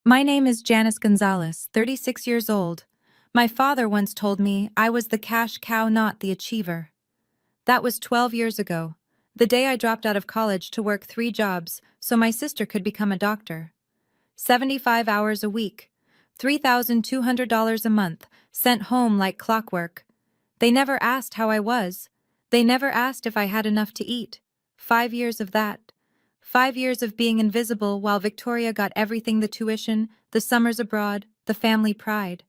My name is Janice Gonzalez, 36 years old. My father once told me I was the cash cow, not the achiever. That was 12 years ago, the day I dropped out of college to work 3 jobs so my sister could become a doctor. 75 hours a week, $3,200 a month, sent home like clockwork. They never asked how I was. They never asked if I had enough to eat. 5 years of that. 5 years of being invisible while Victoria got everything: the tuition, the summers abroad, the family pride.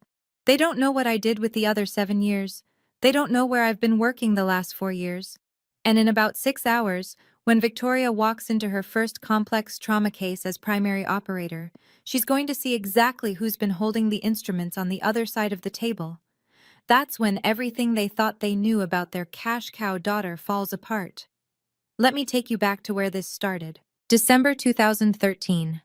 They don't know what I did with the other 7 years. They don't know where I've been working the last 4 years. And in about 6 hours, when Victoria walks into her first complex trauma case as primary operator, she's going to see exactly who's been holding the instruments on the other side of the table. That's when everything they thought they knew about their cash cow daughter falls apart. Let me take you back to where this started. December 2013.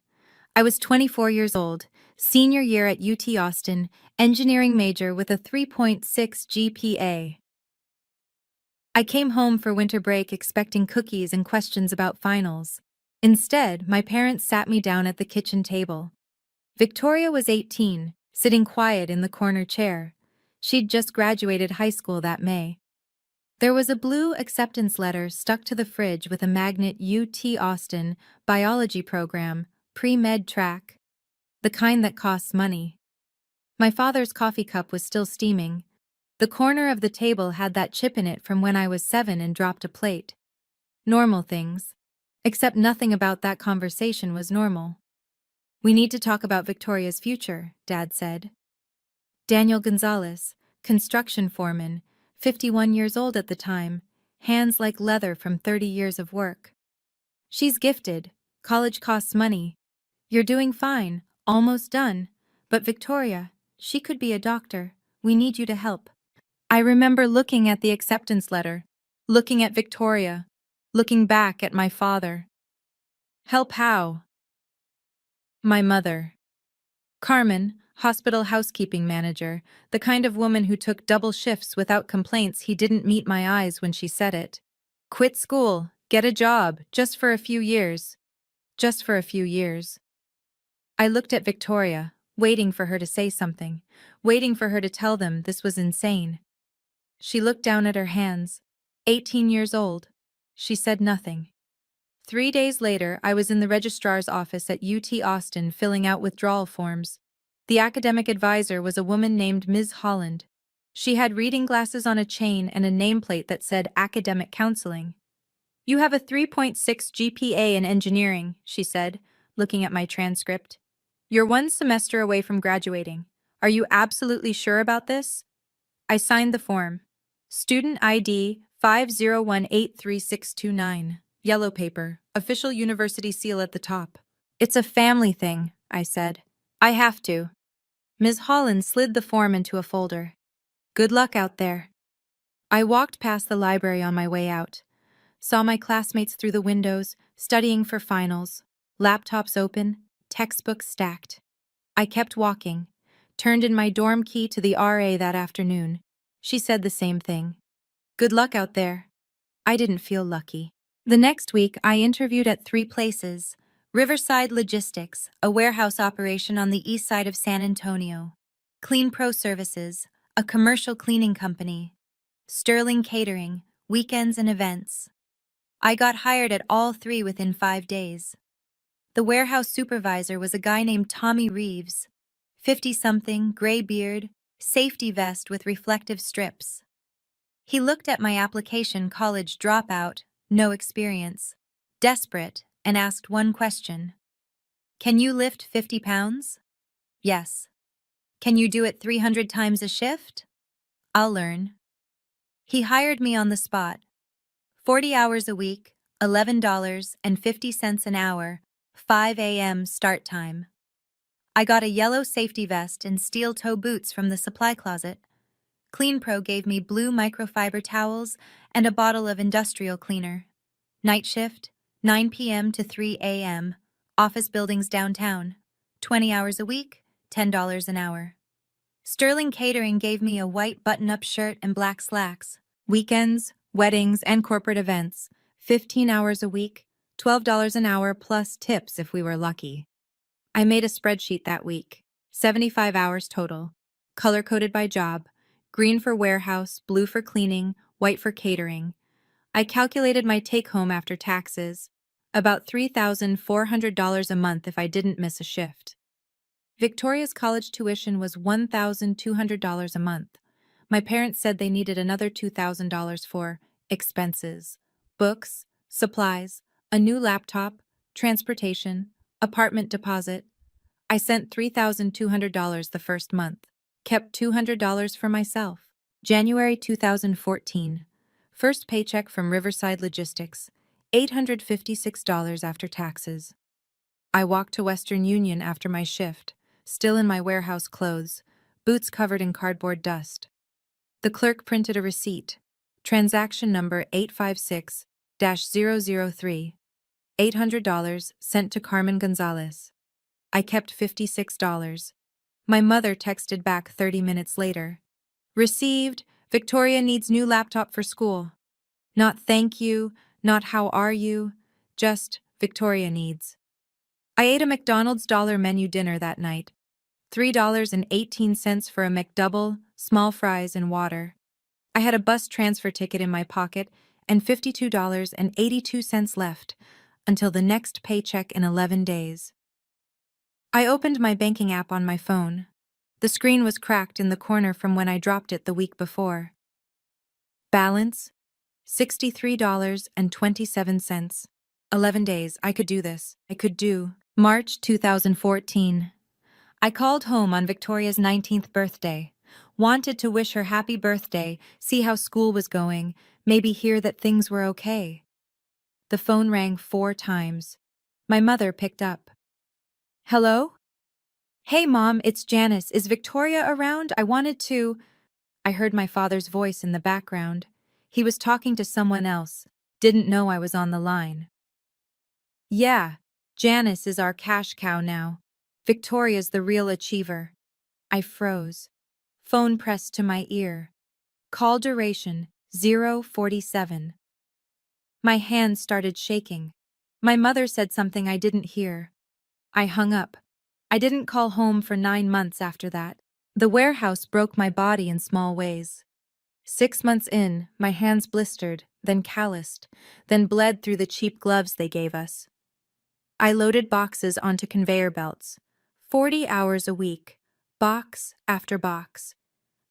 I was 24 years old, senior year at UT Austin, engineering major with a 3.6 GPA. I came home for winter break expecting cookies and questions about finals. Instead, my parents sat me down at the kitchen table. Victoria was 18, sitting quiet in the corner chair. She'd just graduated high school that May. There was a blue acceptance letter stuck to the fridge with a magnet: UT Austin, biology program, pre-med track. The kind that costs money. My father's coffee cup was still steaming. The corner of the table had that chip in it from when I was 7 and dropped a plate. Normal things. Except nothing about that conversation was normal. "We need to talk about Victoria's future," Dad said. Daniel Gonzalez, construction foreman, 51 years old at the time, hands like leather from 30 years of work. "She's gifted. College costs money. You're doing fine, almost done. But Victoria, she could be a doctor. We need you to help." I remember looking at the acceptance letter, looking at Victoria, looking back at my father. Help how? My mother. Carmen, hospital housekeeping manager, the kind of woman who took double shifts without complaints. He didn't meet my eyes when she said it. Quit school, get a job, just for a few years. Just for a few years. I looked at Victoria, waiting for her to say something, waiting for her to tell them this was insane. She looked down at her hands. 18 years old. She said nothing. 3 days later, I was in the registrar's office at UT Austin filling out withdrawal forms. The academic advisor was a woman named Ms. Holland. She had reading glasses on a chain and a nameplate that said academic counseling. "You have a 3.6 GPA in engineering," she said, looking at my transcript. "You're 1 semester away from graduating. Are you absolutely sure about this?" I signed the form. Student ID 501836629. Yellow paper, official university seal at the top. "It's a family thing," I said. "I have to." Ms. Holland slid the form into a folder. "Good luck out there." I walked past the library on my way out. Saw my classmates through the windows, studying for finals. Laptops open, textbooks stacked. I kept walking. Turned in my dorm key to the RA that afternoon. She said the same thing. "Good luck out there." I didn't feel lucky. The next week, I interviewed at 3 places. Riverside Logistics, a warehouse operation on the east side of San Antonio. Clean Pro Services, a commercial cleaning company. Sterling Catering, weekends and events. I got hired at all 3 within 5 days. The warehouse supervisor was a guy named Tommy Reeves. 50-something, gray beard, safety vest with reflective strips. He looked at my application: college dropout, no experience, desperate, and asked one question. "Can you lift 50 pounds? "Yes." "Can you do it 300 times a shift?" "I'll learn." He hired me on the spot. 40 hours a week, $11.50 an hour, 5 a.m. start time. I got a yellow safety vest and steel toe boots from the supply closet. CleanPro gave me blue microfiber towels and a bottle of industrial cleaner. Night shift, 9 p.m. to 3 a.m., office buildings downtown. 20 hours a week, $10 an hour. Sterling Catering gave me a white button-up shirt and black slacks. Weekends, weddings, and corporate events. 15 hours a week, $12 an hour plus tips if we were lucky. I made a spreadsheet that week. 75 hours total. Color-coded by job. Green for warehouse, blue for cleaning, white for catering. I calculated my take-home after taxes. About $3,400 a month if I didn't miss a shift. Victoria's college tuition was $1,200 a month. My parents said they needed another $2,000 for expenses, books, supplies, a new laptop, transportation, apartment deposit. I sent $3,200 the first month, kept $200 for myself. January 2014. First paycheck from Riverside Logistics, $856 after taxes. I walked to Western Union after my shift, still in my warehouse clothes, boots covered in cardboard dust. The clerk printed a receipt. Transaction number 856-003. $800 sent to Carmen Gonzalez. I kept $56. My mother texted back 30 minutes later. Received. Victoria needs new laptop for school. Not thank you, not how are you, just Victoria needs. I ate a McDonald's dollar menu dinner that night. $3.18 for a McDouble, small fries, and water. I had a bus transfer ticket in my pocket and $52.82 left until the next paycheck in 11 days. I opened my banking app on my phone. The screen was cracked in the corner from when I dropped it the week before. Balance: $63.27. 11 days. I could do this. I could do. March 2014. I called home on Victoria's 19th birthday. Wanted to wish her happy birthday, see how school was going, maybe hear that things were okay. The phone rang 4 times. My mother picked up. Hello? Hey, Mom, it's Janice. Is Victoria around? I heard my father's voice in the background. He was talking to someone else. Didn't know I was on the line. Yeah, Janice is our cash cow now. Victoria's the real achiever. I froze. Phone pressed to my ear. Call duration, 0:47. My hands started shaking. My mother said something I didn't hear. I hung up. I didn't call home for 9 months after that. The warehouse broke my body in small ways. 6 months in, my hands blistered, then calloused, then bled through the cheap gloves they gave us. I loaded boxes onto conveyor belts. 40 hours a week, box after box.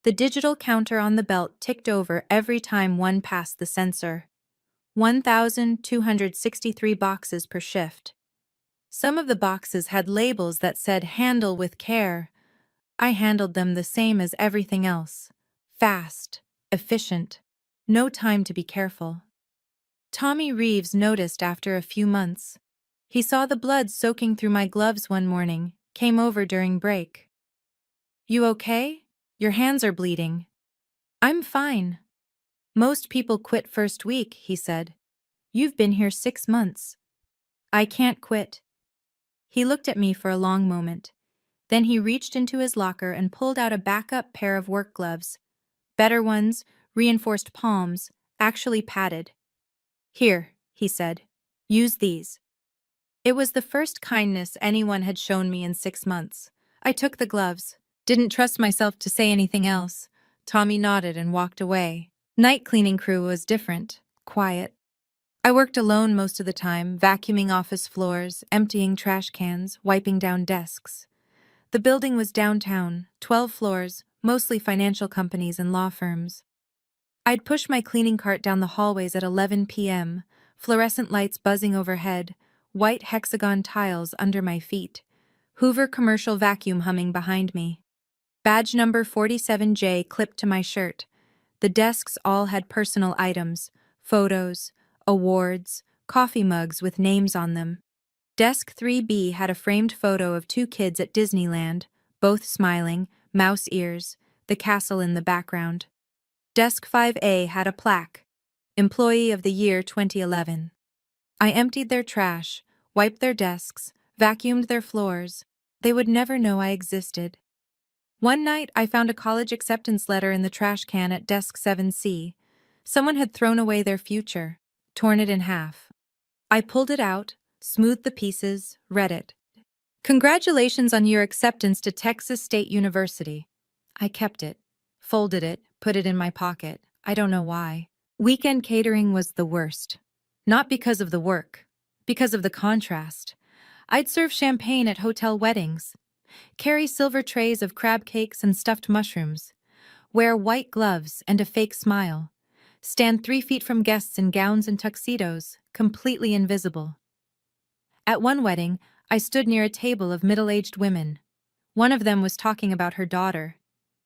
The digital counter on the belt ticked over every time one passed the sensor. 1,263 boxes per shift. Some of the boxes had labels that said "Handle with care." I handled them the same as everything else. Fast, efficient, no time to be careful. Tommy Reeves noticed after a few months. He saw the blood soaking through my gloves one morning, came over during break. You okay? Your hands are bleeding. I'm fine. Most people quit first week, he said. You've been here 6 months. I can't quit. He looked at me for a long moment. Then he reached into his locker and pulled out a backup pair of work gloves. Better ones, reinforced palms, actually padded. Here, he said. Use these. It was the first kindness anyone had shown me in 6 months. I took the gloves. Didn't trust myself to say anything else. Tommy nodded and walked away. Night cleaning crew was different, quiet. I worked alone most of the time, vacuuming office floors, emptying trash cans, wiping down desks. The building was downtown, 12 floors, mostly financial companies and law firms. I'd push my cleaning cart down the hallways at 11 p.m., fluorescent lights buzzing overhead, white hexagon tiles under my feet, Hoover commercial vacuum humming behind me. Badge number 47J clipped to my shirt. The desks all had personal items, photos, awards, coffee mugs with names on them. Desk 3B had a framed photo of 2 kids at Disneyland, both smiling, mouse ears, the castle in the background. Desk 5A had a plaque, Employee of the Year 2011. I emptied their trash, wiped their desks, vacuumed their floors. They would never know I existed. One night, I found a college acceptance letter in the trash can at Desk 7C. Someone had thrown away their future, torn it in half. I pulled it out, smoothed the pieces, read it. Congratulations on your acceptance to Texas State University. I kept it, folded it, put it in my pocket. I don't know why. Weekend catering was the worst. Not because of the work, because of the contrast. I'd serve champagne at hotel weddings, carry silver trays of crab cakes and stuffed mushrooms, wear white gloves and a fake smile, stand 3 feet from guests in gowns and tuxedos, completely invisible. At one wedding, I stood near a table of middle-aged women. One of them was talking about her daughter.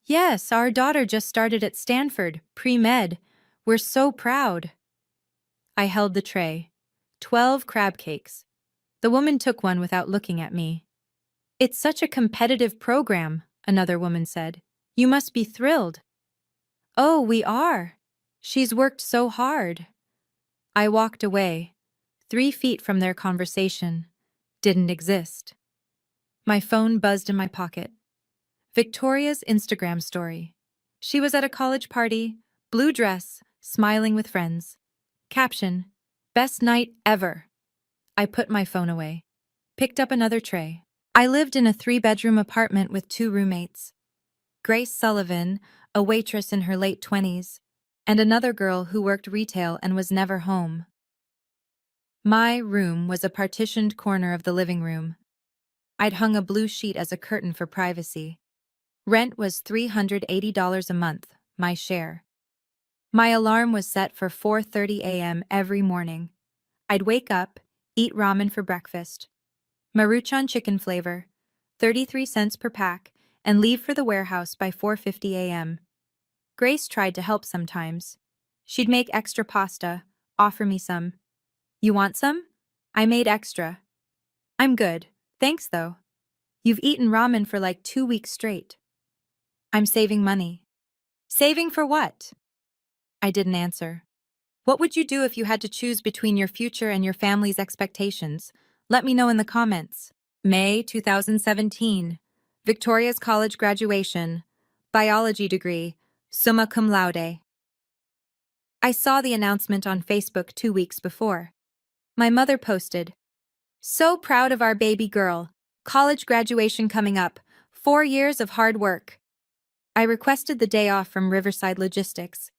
Yes, our daughter just started at Stanford, pre-med. We're so proud. I held the tray. 12 crab cakes. The woman took one without looking at me. It's such a competitive program, another woman said. You must be thrilled. Oh, we are. She's worked so hard. I walked away. 3 feet from their conversation. Didn't exist. My phone buzzed in my pocket. Victoria's Instagram story. She was at a college party, blue dress, smiling with friends. Caption: best night ever. I put my phone away. Picked up another tray. I lived in a 3-bedroom apartment with 2 roommates. Grace Sullivan, a waitress in her late 20s, and another girl who worked retail and was never home. My room was a partitioned corner of the living room. I'd hung a blue sheet as a curtain for privacy. Rent was $380 a month, my share. My alarm was set for 4:30 a.m. every morning. I'd wake up, eat ramen for breakfast, Maruchan chicken flavor, 33 cents per pack, and leave for the warehouse by 4:50 a.m. Grace tried to help sometimes. She'd make extra pasta, offer me some. You want some? I made extra. I'm good, thanks though. You've eaten ramen for like 2 weeks straight. I'm saving money. Saving for what? I didn't answer. What would you do if you had to choose between your future and your family's expectations? Let me know in the comments. May 2017. Victoria's college graduation. Biology degree. Summa cum laude. I saw the announcement on Facebook 2 weeks before. My mother posted, "So proud of our baby girl. College graduation coming up. 4 years of hard work." I requested the day off from Riverside Logistics.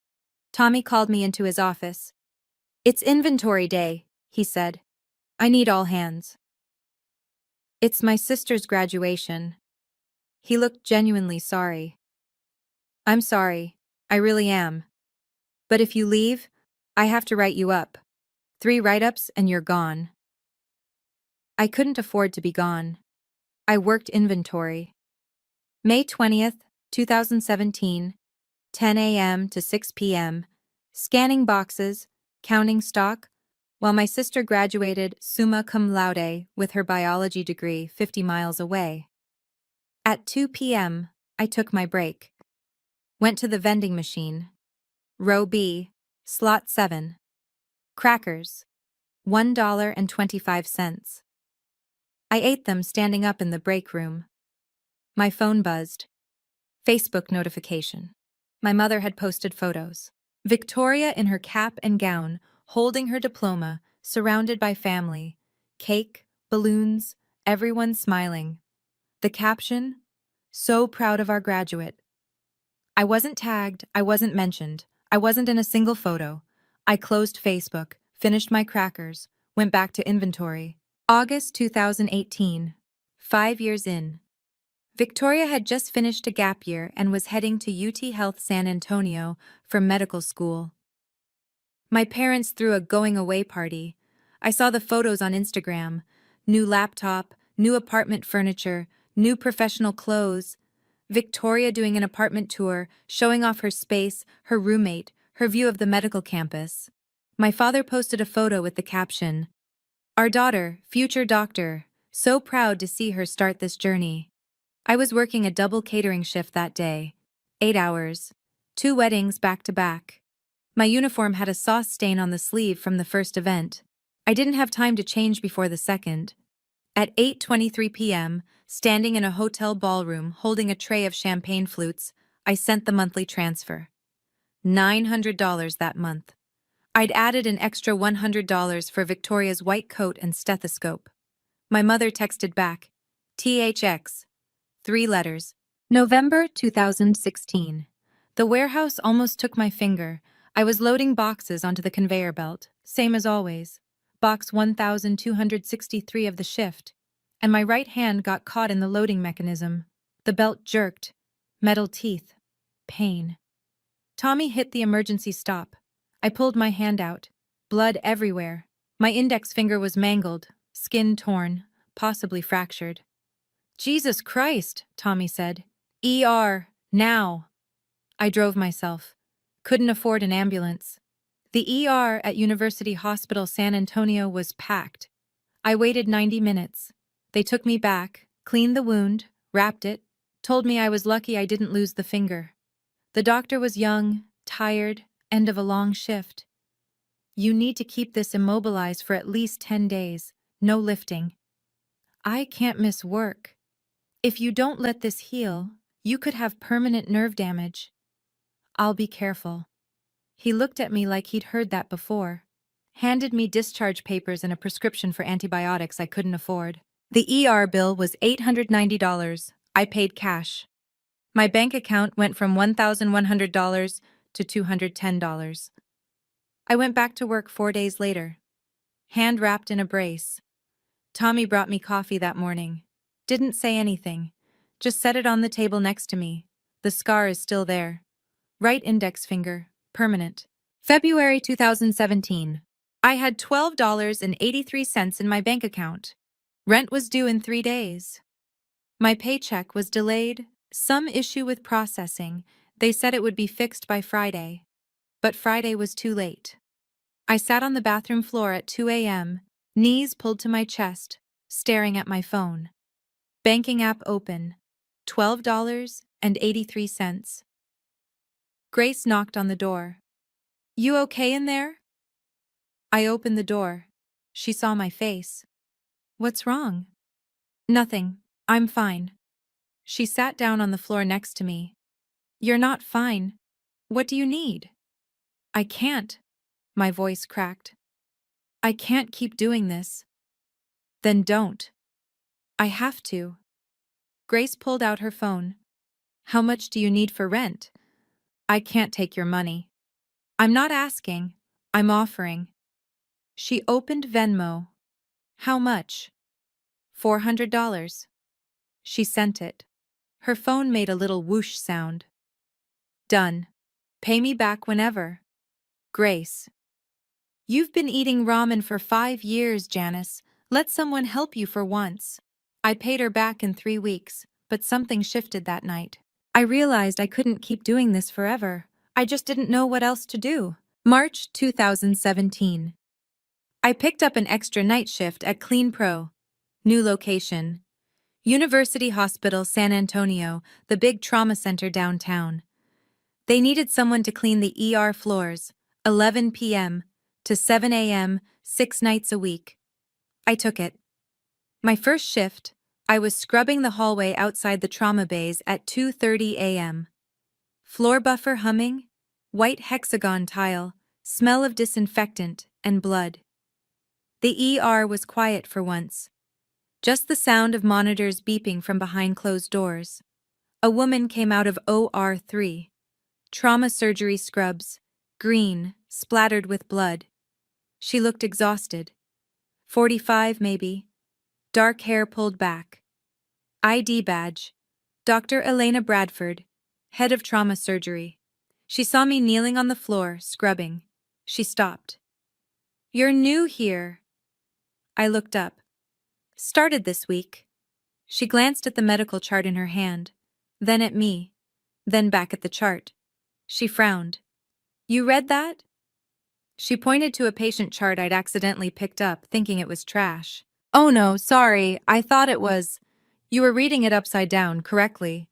Tommy called me into his office. "It's inventory day," he said. "I need all hands." "It's my sister's graduation." He looked genuinely sorry. "I'm sorry. I really am. But if you leave, I have to write you up. 3 write-ups and you're gone." I couldn't afford to be gone. I worked inventory. May 20th, 2017, 10 a.m. to 6 p.m., scanning boxes, counting stock, while my sister graduated summa cum laude with her biology degree 50 miles away. At 2 p.m., I took my break. Went to the vending machine. Row B, slot 7. Crackers, $1.25. I ate them standing up in the break room. My phone buzzed. Facebook notification. My mother had posted photos. Victoria in her cap and gown, holding her diploma, surrounded by family. Cake, balloons, everyone smiling. The caption, "So proud of our graduate." I wasn't tagged, I wasn't mentioned, I wasn't in a single photo. I closed Facebook, finished my crackers, went back to inventory. August 2018. 5 years in. Victoria had just finished a gap year and was heading to UT Health San Antonio for medical school. My parents threw a going-away party. I saw the photos on Instagram. New laptop, new apartment furniture, new professional clothes. Victoria doing an apartment tour, showing off her space, her roommate, her view of the medical campus. My father posted a photo with the caption, "Our daughter, future doctor, so proud to see her start this journey." I was working a double catering shift that day. 8 hours. 2 weddings back to back. My uniform had a sauce stain on the sleeve from the first event. I didn't have time to change before the second. At 8:23 p.m., standing in a hotel ballroom holding a tray of champagne flutes, I sent the monthly transfer. $900 that month. I'd added an extra $100 for Victoria's white coat and stethoscope. My mother texted back, THX. 3 letters. November 2016. The warehouse almost took my finger. I was loading boxes onto the conveyor belt, same as always. Box 1263 of the shift, and my right hand got caught in the loading mechanism. The belt jerked. Metal teeth. Pain. Tommy hit the emergency stop. I pulled my hand out. Blood everywhere. My index finger was mangled, skin torn, possibly fractured. Jesus Christ, Tommy said. ER, now. I drove myself. Couldn't afford an ambulance. The ER at University Hospital San Antonio was packed. I waited 90 minutes. They took me back, cleaned the wound, wrapped it, told me I was lucky I didn't lose the finger. The doctor was young, tired, end of a long shift. You need to keep this immobilized for at least 10 days, no lifting. I can't miss work. If you don't let this heal, you could have permanent nerve damage. I'll be careful. He looked at me like he'd heard that before. Handed me discharge papers and a prescription for antibiotics I couldn't afford. The ER bill was $890. I paid cash. My bank account went from $1,100 to $210. I went back to work 4 days later. Hand wrapped in a brace. Tommy brought me coffee that morning. Didn't say anything. Just set it on the table next to me. The scar is still there. Right index finger, permanent. February 2017. I had $12.83 in my bank account. Rent was due in 3 days. My paycheck was delayed. Some issue with processing. They said it would be fixed by Friday. But Friday was too late. I sat on the bathroom floor at 2 a.m., knees pulled to my chest, staring at my phone. Banking app open. $12.83. Grace knocked on the door. You okay in there? I opened the door. She saw my face. What's wrong? Nothing. I'm fine. She sat down on the floor next to me. You're not fine. What do you need? I can't. My voice cracked. I can't keep doing this. Then don't. I have to. Grace pulled out her phone. How much do you need for rent? I can't take your money. I'm not asking. I'm offering. She opened Venmo. How much? $400. She sent it. Her phone made a little whoosh sound. Done. Pay me back whenever. Grace. You've been eating ramen for 5 years, Janice. Let someone help you for once. I paid her back in 3 weeks, but something shifted that night. I realized I couldn't keep doing this forever. I just didn't know what else to do. March 2017. I picked up an extra night shift at Clean Pro. New location. University Hospital San Antonio, the big trauma center downtown. They needed someone to clean the ER floors, 11 p.m. to 7 a.m., 6 nights a week. I took it. My first shift, I was scrubbing the hallway outside the trauma bays at 2:30 a.m. Floor buffer humming, white hexagon tile, smell of disinfectant and blood. The ER was quiet for once. Just the sound of monitors beeping from behind closed doors. A woman came out of OR3. Trauma surgery scrubs, green, splattered with blood. She looked exhausted. 45 maybe. Dark hair pulled back. ID badge. Dr. Elena Bradford, head of trauma surgery. She saw me kneeling on the floor, scrubbing. She stopped. You're new here. I looked up. Started this week. She glanced at the medical chart in her hand, then at me, then back at the chart. She frowned. You read that? She pointed to a patient chart I'd accidentally picked up, thinking it was trash. Oh no, sorry, I thought it was. You were reading it upside down, correctly.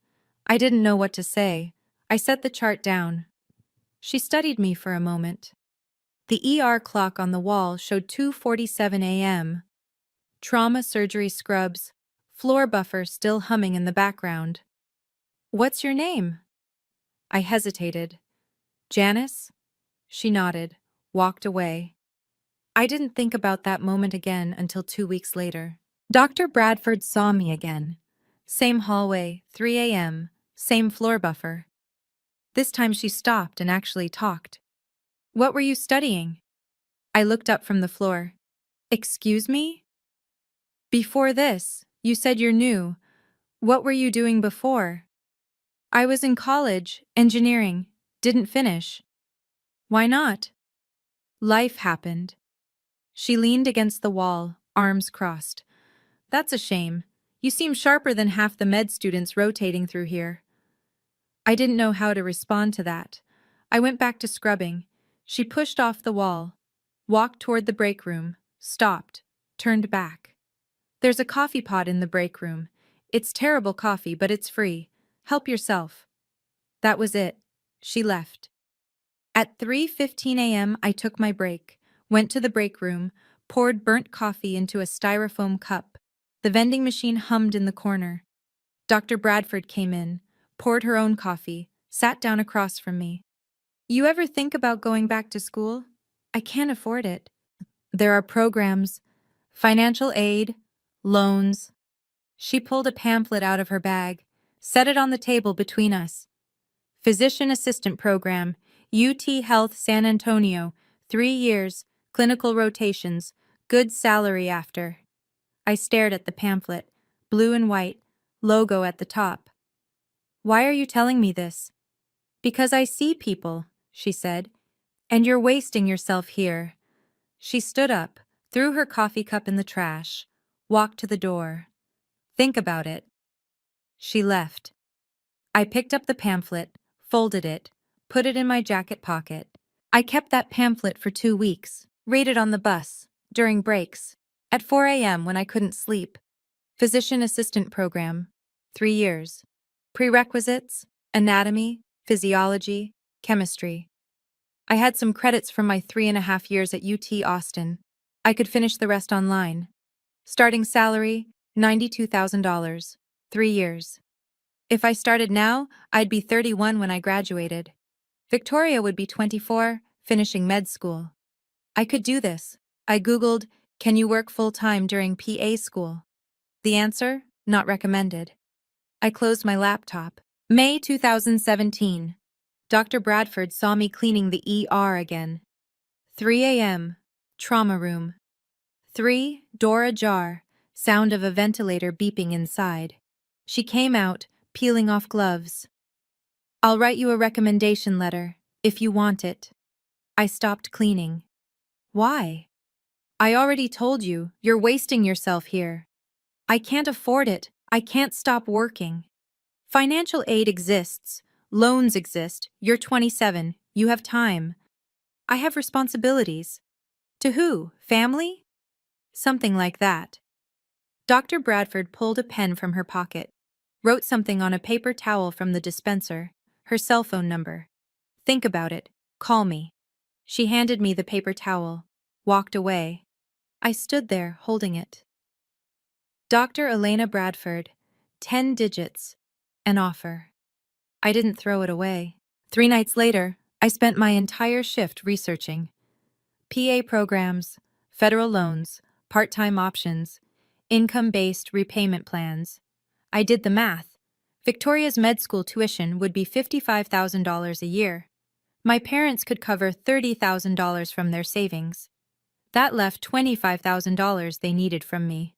I didn't know what to say. I set the chart down. She studied me for a moment. The ER clock on the wall showed 2:47 a.m. Trauma surgery scrubs, floor buffer still humming in the background. What's your name? I hesitated. Janice? She nodded, walked away. I didn't think about that moment again until 2 weeks later. Dr. Bradford saw me again. Same hallway, 3 a.m., same floor buffer. This time she stopped and actually talked. What were you studying? I looked up from the floor. Excuse me? Before this, you said you're new. What were you doing before? I was in college, engineering. Didn't finish. Why not? Life happened. She leaned against the wall, arms crossed. That's a shame. You seem sharper than half the med students rotating through here. I didn't know how to respond to that. I went back to scrubbing. She pushed off the wall, walked toward the break room, stopped, turned back. There's a coffee pot in the break room. It's terrible coffee, but it's free. Help yourself. That was it. She left. At 3:15 a.m., I took my break, went to the break room, poured burnt coffee into a styrofoam cup. The vending machine hummed in the corner. Dr. Bradford came in, poured her own coffee, sat down across from me. You ever think about going back to school? I can't afford it. There are programs, financial aid, loans. She pulled a pamphlet out of her bag, set it on the table between us. Physician Assistant Program, UT Health San Antonio, 3 years, clinical rotations, good salary after. I stared at the pamphlet, blue and white, logo at the top. Why are you telling me this? Because I see people, she said, and you're wasting yourself here. She stood up, threw her coffee cup in the trash, walked to the door. Think about it. She left. I picked up the pamphlet, folded it, put it in my jacket pocket. I kept that pamphlet for 2 weeks, read it on the bus, during breaks, at 4 a.m. when I couldn't sleep. Physician Assistant Program, 3 years. Prerequisites, anatomy, physiology, chemistry. I had some credits from my 3.5 years at UT Austin. I could finish the rest online. Starting salary, $92,000. 3 years. If I started now, I'd be 31 when I graduated. Victoria would be 24, finishing med school. I could do this. I Googled, can you work full-time during PA school? The answer, not recommended. I closed my laptop. May 2017. Dr. Bradford saw me cleaning the ER again. 3 a.m. Trauma room. 3, door ajar, sound of a ventilator beeping inside. She came out, peeling off gloves. I'll write you a recommendation letter, if you want it. I stopped cleaning. Why? I already told you, you're wasting yourself here. I can't afford it. I can't stop working. Financial aid exists. Loans exist. You're 27. You have time. I have responsibilities. To who? Family? Something like that. Dr. Bradford pulled a pen from her pocket, wrote something on a paper towel from the dispenser, her cell phone number. Think about it. Call me. She handed me the paper towel, walked away. I stood there, holding it. Dr. Elena Bradford, 10 digits, an offer. I didn't throw it away. 3 nights later, I spent my entire shift researching. PA programs, federal loans, part-time options, income-based repayment plans. I did the math. Victoria's med school tuition would be $55,000 a year. My parents could cover $30,000 from their savings. That left $25,000 they needed from me.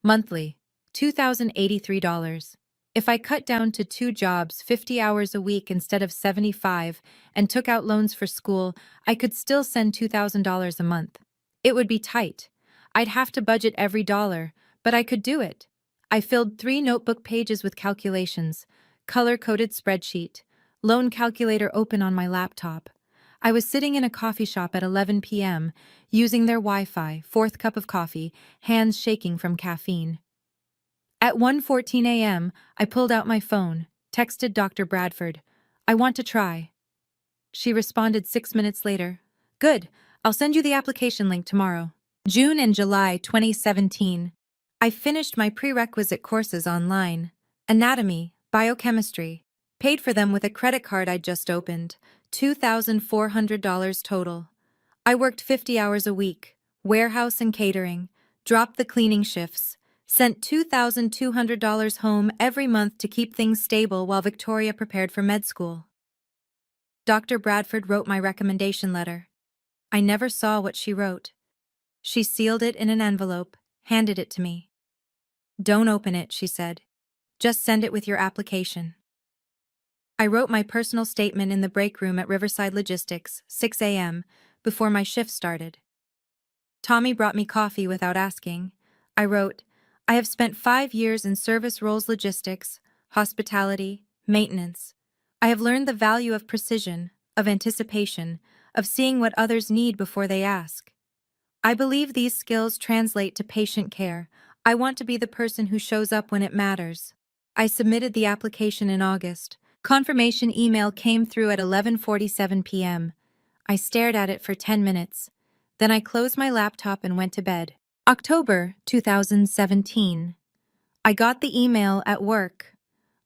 Monthly, $2,083. If I cut down to 2 jobs, 50 hours a week instead of 75, and took out loans for school, I could still send $2,000 a month. It would be tight. I'd have to budget every dollar, but I could do it. I filled 3 notebook pages with calculations, color-coded spreadsheet, loan calculator open on my laptop. I was sitting in a coffee shop at 11 p.m., using their Wi-Fi, 4th cup of coffee, hands shaking from caffeine. At 1:14 a.m., I pulled out my phone, texted Dr. Bradford. I want to try. She responded 6 minutes later. Good, I'll send you the application link tomorrow. June and July 2017. I finished my prerequisite courses online. Anatomy, biochemistry. Paid for them with a credit card I'd just opened. $2,400 total. I worked 50 hours a week, warehouse and catering, dropped the cleaning shifts, Sent $2,200 home every month to keep things stable while Victoria prepared for med school. Dr. Bradford wrote my recommendation letter. I never saw what she wrote. She sealed it in an envelope, handed it to me. "Don't open it," she said. "Just send it with your application." I wrote my personal statement in the break room at Riverside Logistics, 6 a.m., before my shift started. Tommy brought me coffee without asking. I wrote, "I have spent 5 years in service roles logistics, hospitality, maintenance. I have learned the value of precision, of anticipation, of seeing what others need before they ask. I believe these skills translate to patient care. I want to be the person who shows up when it matters." I submitted the application in August. Confirmation email came through at 11:47 p.m. I stared at it for 10 minutes. Then I closed my laptop and went to bed. October 2017. I got the email at work.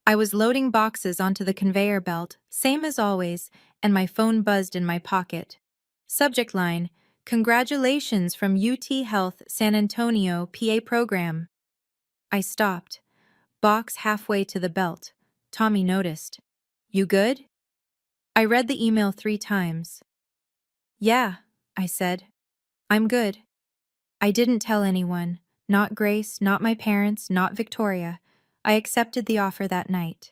I was loading boxes onto the conveyor belt, same as always, and my phone buzzed in my pocket. Subject line: "Congratulations from UT Health San Antonio PA program." I stopped. Box halfway to the belt. Tommy noticed. "You good?" I read the email 3 times. "Yeah," I said. "I'm good." I didn't tell anyone. Not Grace, not my parents, not Victoria. I accepted the offer that night.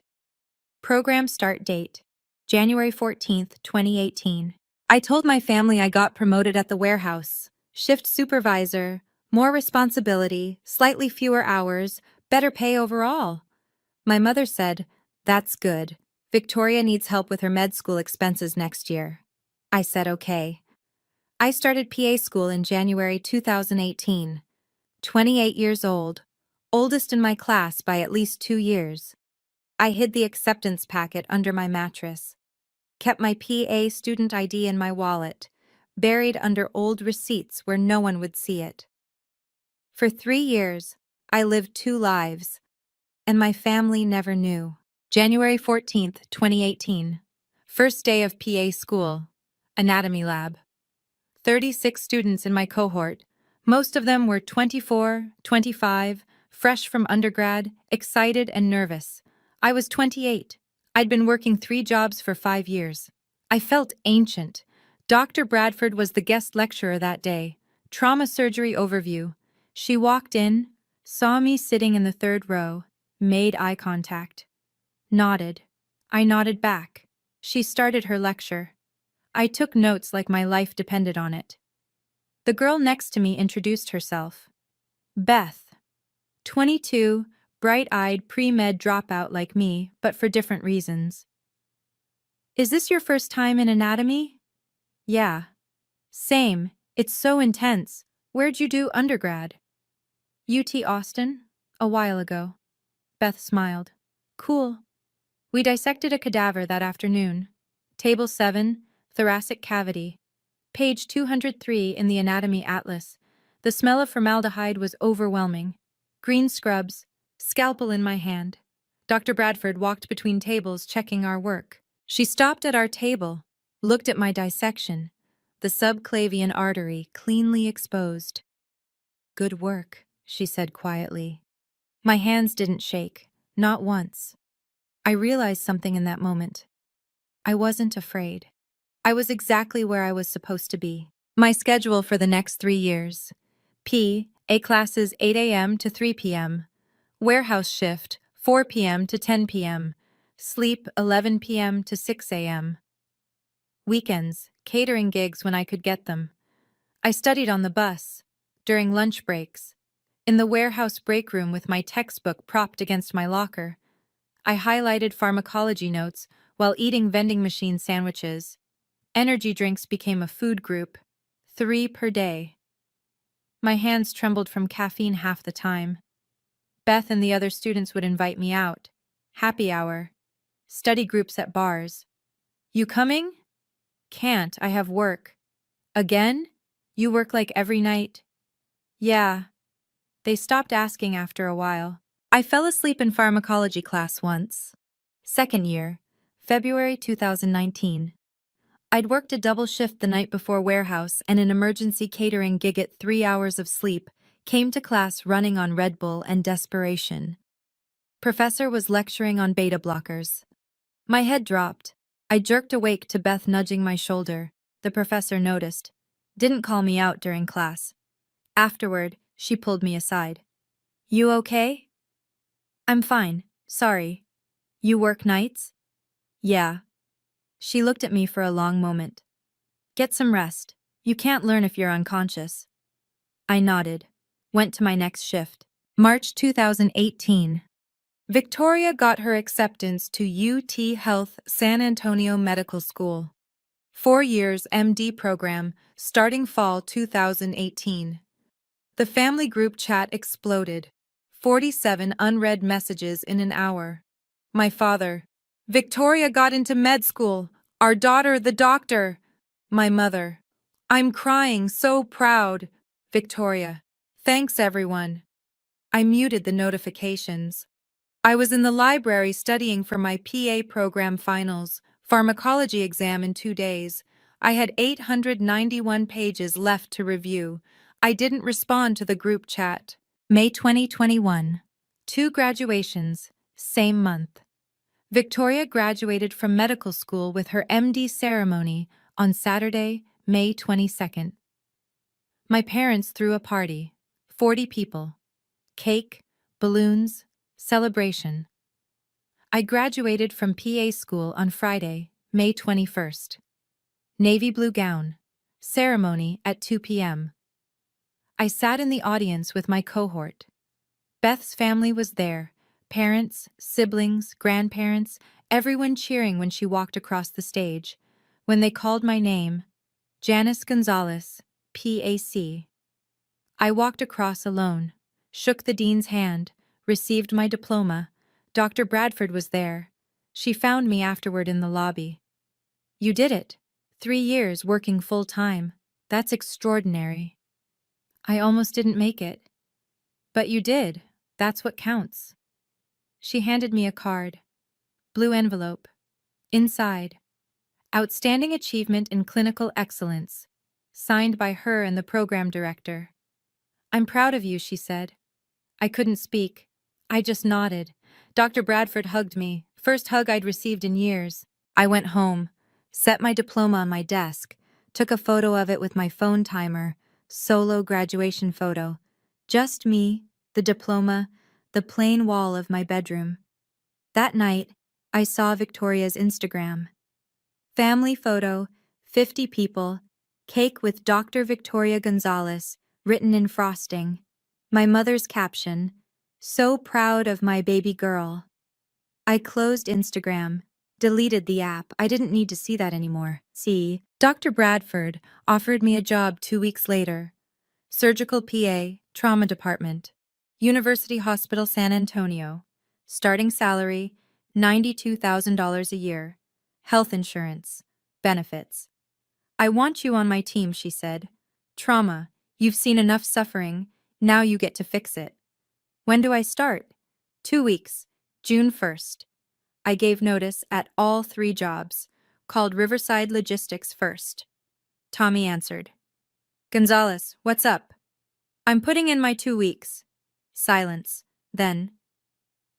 Program start date: January 14th, 2018. I told my family I got promoted at the warehouse. Shift supervisor, more responsibility, slightly fewer hours, better pay overall. My mother said, "That's good. Victoria needs help with her med school expenses next year." I said okay. I started PA school in January 2018. 28 years old, oldest in my class by at least 2 years. I hid the acceptance packet under my mattress, kept my PA student ID in my wallet, buried under old receipts where no one would see it. For 3 years, I lived 2 lives, and my family never knew. January 14th, 2018. First day of PA school. Anatomy lab. 36 students in my cohort. Most of them were 24, 25, fresh from undergrad, excited and nervous. I was 28. I'd been working 3 jobs for 5 years. I felt ancient. Dr. Bradford was the guest lecturer that day. Trauma surgery overview. She walked in, saw me sitting in the 3rd row, made eye contact. Nodded. I nodded back. She started her lecture. I took notes like my life depended on it. The girl next to me introduced herself. Beth. 22, bright-eyed pre-med dropout like me, but for different reasons. "Is this your first time in anatomy?" "Yeah." "Same. It's so intense. Where'd you do undergrad?" "UT Austin, a while ago." Beth smiled. "Cool." We dissected a cadaver that afternoon. Table 7, thoracic cavity. Page 203 in the Anatomy Atlas. The smell of formaldehyde was overwhelming. Green scrubs, scalpel in my hand. Dr. Bradford walked between tables checking our work. She stopped at our table, looked at my dissection. The subclavian artery cleanly exposed. "Good work," she said quietly. My hands didn't shake, not once. I realized something in that moment. I wasn't afraid. I was exactly where I was supposed to be. My schedule for the next 3 years. A classes 8 a.m. to 3 p.m. Warehouse shift 4 p.m. to 10 p.m. Sleep 11 p.m. to 6 a.m. Weekends, catering gigs when I could get them. I studied on the bus, during lunch breaks, in the warehouse break room with my textbook propped against my locker. I highlighted pharmacology notes while eating vending machine sandwiches. Energy drinks became a food group, 3 per day. My hands trembled from caffeine half the time. Beth and the other students would invite me out. Happy hour. Study groups at bars. "You coming?" "Can't, I have work." "Again? You work like every night?" "Yeah." They stopped asking after a while. I fell asleep in pharmacology class once. Second year, February 2019. I'd worked a double shift the night before warehouse and an emergency catering gig at 3 hours of sleep, came to class running on Red Bull and desperation. Professor was lecturing on beta blockers. My head dropped. I jerked awake to Beth nudging my shoulder. The professor noticed. Didn't call me out during class. Afterward, she pulled me aside. You okay? I'm fine, sorry. You work nights? Yeah. She looked at me for a long moment. Get some rest. You can't learn if you're unconscious. I nodded. Went to my next shift. March 2018. Victoria got her acceptance to UT Health San Antonio Medical School. 4 years MD program, starting fall 2018. The family group chat exploded. 47 unread messages in an hour. My father. Victoria got into med school. Our daughter, the doctor. My mother. I'm crying, so proud. Victoria. Thanks, everyone. I muted the notifications. I was in the library studying for my PA program finals, pharmacology exam in 2 days. I had 891 pages left to review. I didn't respond to the group chat. May 2021. 2 graduations, same month. Victoria graduated from medical school with her MD ceremony on Saturday, May 22nd. My parents threw a party. 40 people. Cake, balloons, celebration. I graduated from PA school on Friday, May 21st. Navy blue gown. Ceremony at 2 p.m. I sat in the audience with my cohort. Beth's family was there. Parents, siblings, grandparents, everyone cheering when she walked across the stage. When they called my name, Janice Gonzalez, PAC. I walked across alone, shook the dean's hand, received my diploma. Dr. Bradford was there. She found me afterward in the lobby. You did it. 3 years working full-time. That's extraordinary. I almost didn't make it. But you did. That's what counts. She handed me a card. Blue envelope. Inside. Outstanding Achievement in Clinical Excellence. Signed by her and the program director. I'm proud of you, she said. I couldn't speak. I just nodded. Dr. Bradford hugged me, first hug I'd received in years. I went home, set my diploma on my desk, took a photo of it with my phone timer, solo graduation photo. Just me, the diploma, the plain wall of my bedroom. That night, I saw Victoria's Instagram. Family photo, 50 people, cake with Dr. Victoria Gonzalez, written in frosting. My mother's caption, so proud of my baby girl. I closed Instagram, deleted the app. I didn't need to see that anymore. See, Dr. Bradford offered me a job 2 weeks later. Surgical PA, trauma department, University Hospital San Antonio. Starting salary, $92,000 a year. Health insurance, benefits. I want you on my team, she said. Trauma, you've seen enough suffering, now you get to fix it. When do I start? 2 weeks, June 1st. I gave notice at all 3 jobs, called Riverside Logistics first. Tommy answered. Gonzalez, what's up? I'm putting in my 2 weeks. Silence. Then,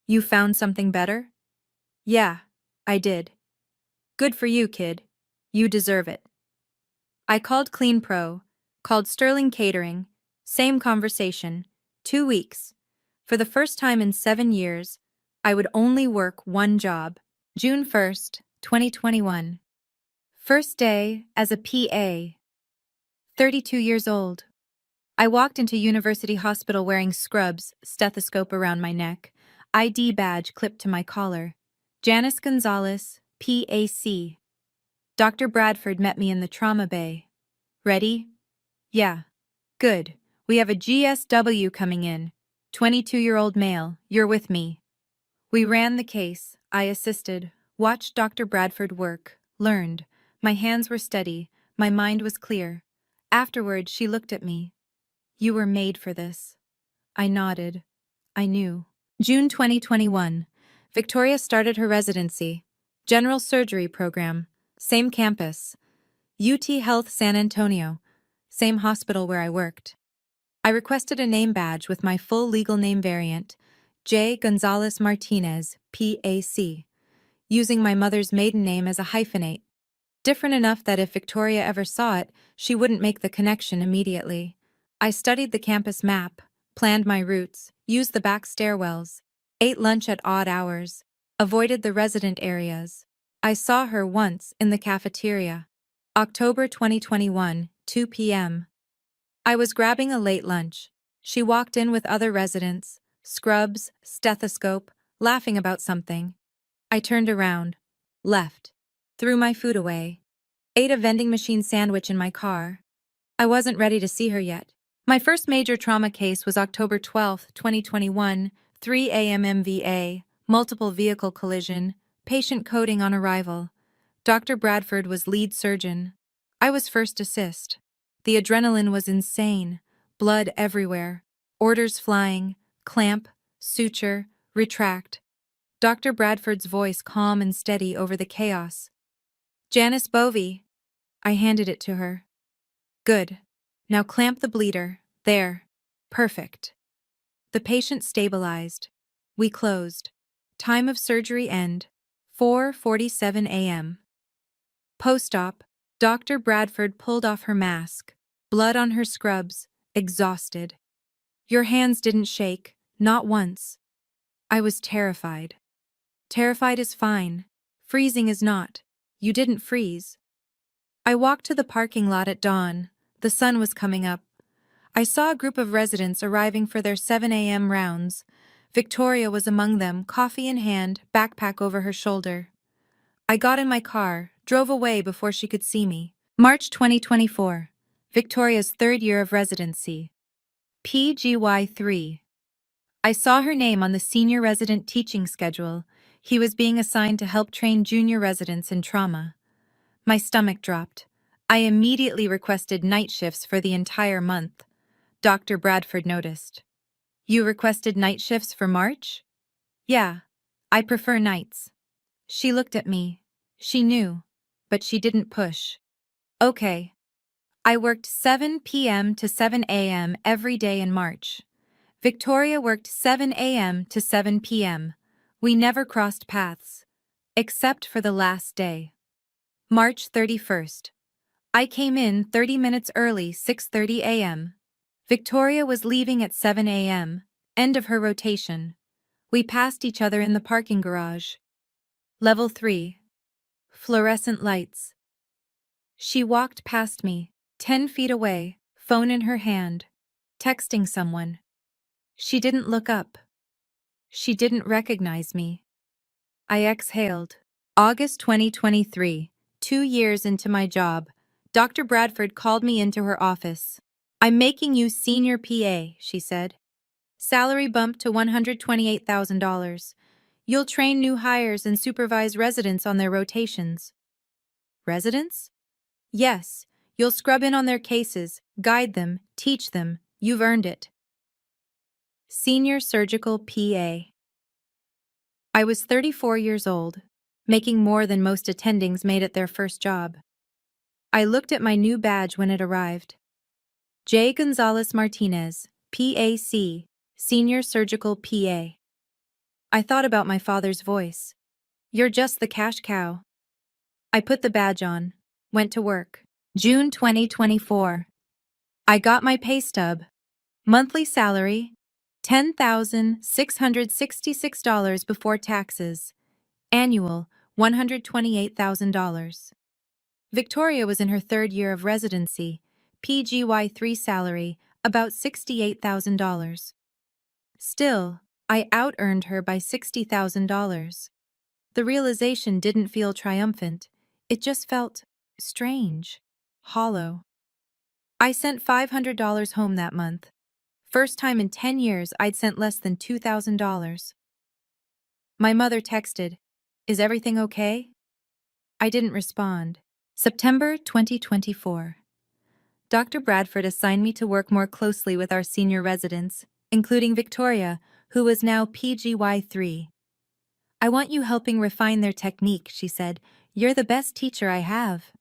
you found something better? Yeah, I did. Good for you, kid. You deserve it. I called Clean Pro, called Sterling Catering, same conversation, 2 weeks. For the first time in 7 years, I would only work 1 job. June 1st, 2021. First day as a PA. 32 years old. I walked into University Hospital wearing scrubs, stethoscope around my neck, ID badge clipped to my collar. Janice Gonzalez, PAC. Dr. Bradford met me in the trauma bay. Ready? Yeah. Good. We have a GSW coming in. 22-year-old male. You're with me. We ran the case. I assisted. Watched Dr. Bradford work. Learned. My hands were steady. My mind was clear. Afterward, she looked at me. You were made for this. I nodded. I knew. June 2021. Victoria started her residency. General surgery program. Same campus. UT Health San Antonio. Same hospital where I worked. I requested a name badge with my full legal name variant, J. Gonzalez Martinez, PAC, using my mother's maiden name as a hyphenate. Different enough that if Victoria ever saw it, she wouldn't make the connection immediately. I studied the campus map, planned my routes, used the back stairwells, ate lunch at odd hours, avoided the resident areas. I saw her once in the cafeteria. October 2021, 2 p.m. I was grabbing a late lunch. She walked in with other residents, scrubs, stethoscope, laughing about something. I turned around, left, threw my food away, ate a vending machine sandwich in my car. I wasn't ready to see her yet. My first major trauma case was October 12, 2021, 3 a.m. MVA, multiple vehicle collision, patient coding on arrival. Dr. Bradford was lead surgeon. I was first assist. The adrenaline was insane, blood everywhere, orders flying, clamp, suture, retract. Dr. Bradford's voice calm and steady over the chaos. Janice Bovey. I handed it to her. Good. Now clamp the bleeder. There. Perfect. The patient stabilized. We closed. Time of surgery end. 4:47 a.m. Post-op, Dr. Bradford pulled off her mask, blood on her scrubs, exhausted. Your hands didn't shake, not once. I was terrified. Terrified is fine. Freezing is not. You didn't freeze. I walked to the parking lot at dawn. The sun was coming up. I saw a group of residents arriving for their 7 a.m. rounds. Victoria was among them, coffee in hand, backpack over her shoulder. I got in my car, drove away before she could see me. March 2024. Victoria's third year of residency. PGY3. I saw her name on the senior resident teaching schedule. He was being assigned to help train junior residents in trauma. My stomach dropped. I immediately requested night shifts for the entire month. Dr. Bradford noticed. You requested night shifts for March? Yeah, I prefer nights. She looked at me. She knew, but she didn't push. Okay. I worked 7 p.m. to 7 a.m. every day in March. Victoria worked 7 a.m. to 7 p.m. We never crossed paths, except for the last day. March 31st. I came in 30 minutes early, 6:30 a.m. Victoria was leaving at 7 a.m., end of her rotation. We passed each other in the parking garage. Level 3. Fluorescent lights. She walked past me, 10 feet away, phone in her hand, texting someone. She didn't look up. She didn't recognize me. I exhaled. August 2023, 2 years into my job, Dr. Bradford called me into her office. I'm making you senior PA, she said. Salary bump to $128,000. You'll train new hires and supervise residents on their rotations. Residents? Yes, you'll scrub in on their cases, guide them, teach them. You've earned it. Senior Surgical PA. I was 34 years old, making more than most attendings made at their first job. I looked at my new badge when it arrived. J. Gonzalez Martinez, PAC, Senior Surgical PA. I thought about my father's voice. You're just the cash cow. I put the badge on, went to work. June 2024. I got my pay stub. Monthly salary, $10,666 before taxes. Annual, $128,000. Victoria was in her third year of residency. PGY3 salary, about $68,000. Still, I out-earned her by $60,000. The realization didn't feel triumphant. It just felt strange, hollow. I sent $500 home that month. First time in 10 years I'd sent less than $2,000. My mother texted, "Is everything okay?" I didn't respond. September 2024. Dr. Bradford assigned me to work more closely with our senior residents, including Victoria, who was now PGY3. I want you helping refine their technique, she said. You're the best teacher I have.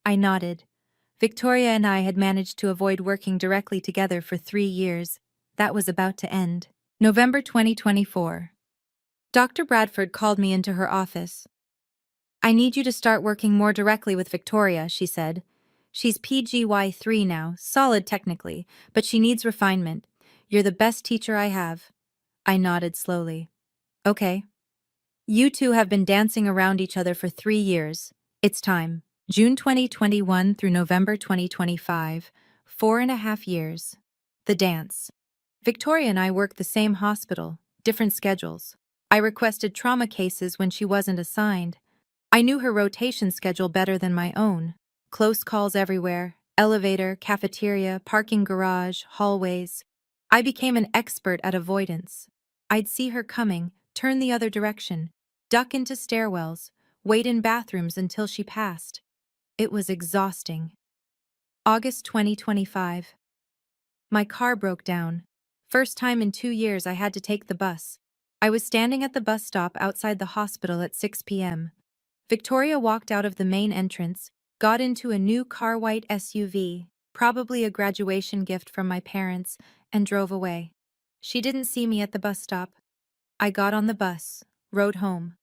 I nodded. Victoria and I had managed to avoid working directly together for 3 years. That was about to end. November 2024. Dr. Bradford called me into her office. "I need you to start working more directly with Victoria," she said. "She's PGY3 now, solid technically, but she needs refinement. You're the best teacher I have." I nodded slowly. "Okay. You two have been dancing around each other for 3 years. It's time." June 2021 through November 2025, 4.5 years. The dance. Victoria and I worked the same hospital, different schedules. I requested trauma cases when she wasn't assigned. I knew her rotation schedule better than my own. Close calls everywhere, elevator, cafeteria, parking garage, hallways. I became an expert at avoidance. I'd see her coming, turn the other direction, duck into stairwells, wait in bathrooms until she passed. It was exhausting. August 2025. My car broke down. First time in 2 years I had to take the bus. I was standing at the bus stop outside the hospital at 6 p.m. Victoria walked out of the main entrance, got into a new car white SUV, probably a graduation gift from my parents, and drove away. She didn't see me at the bus stop. I got on the bus, rode home.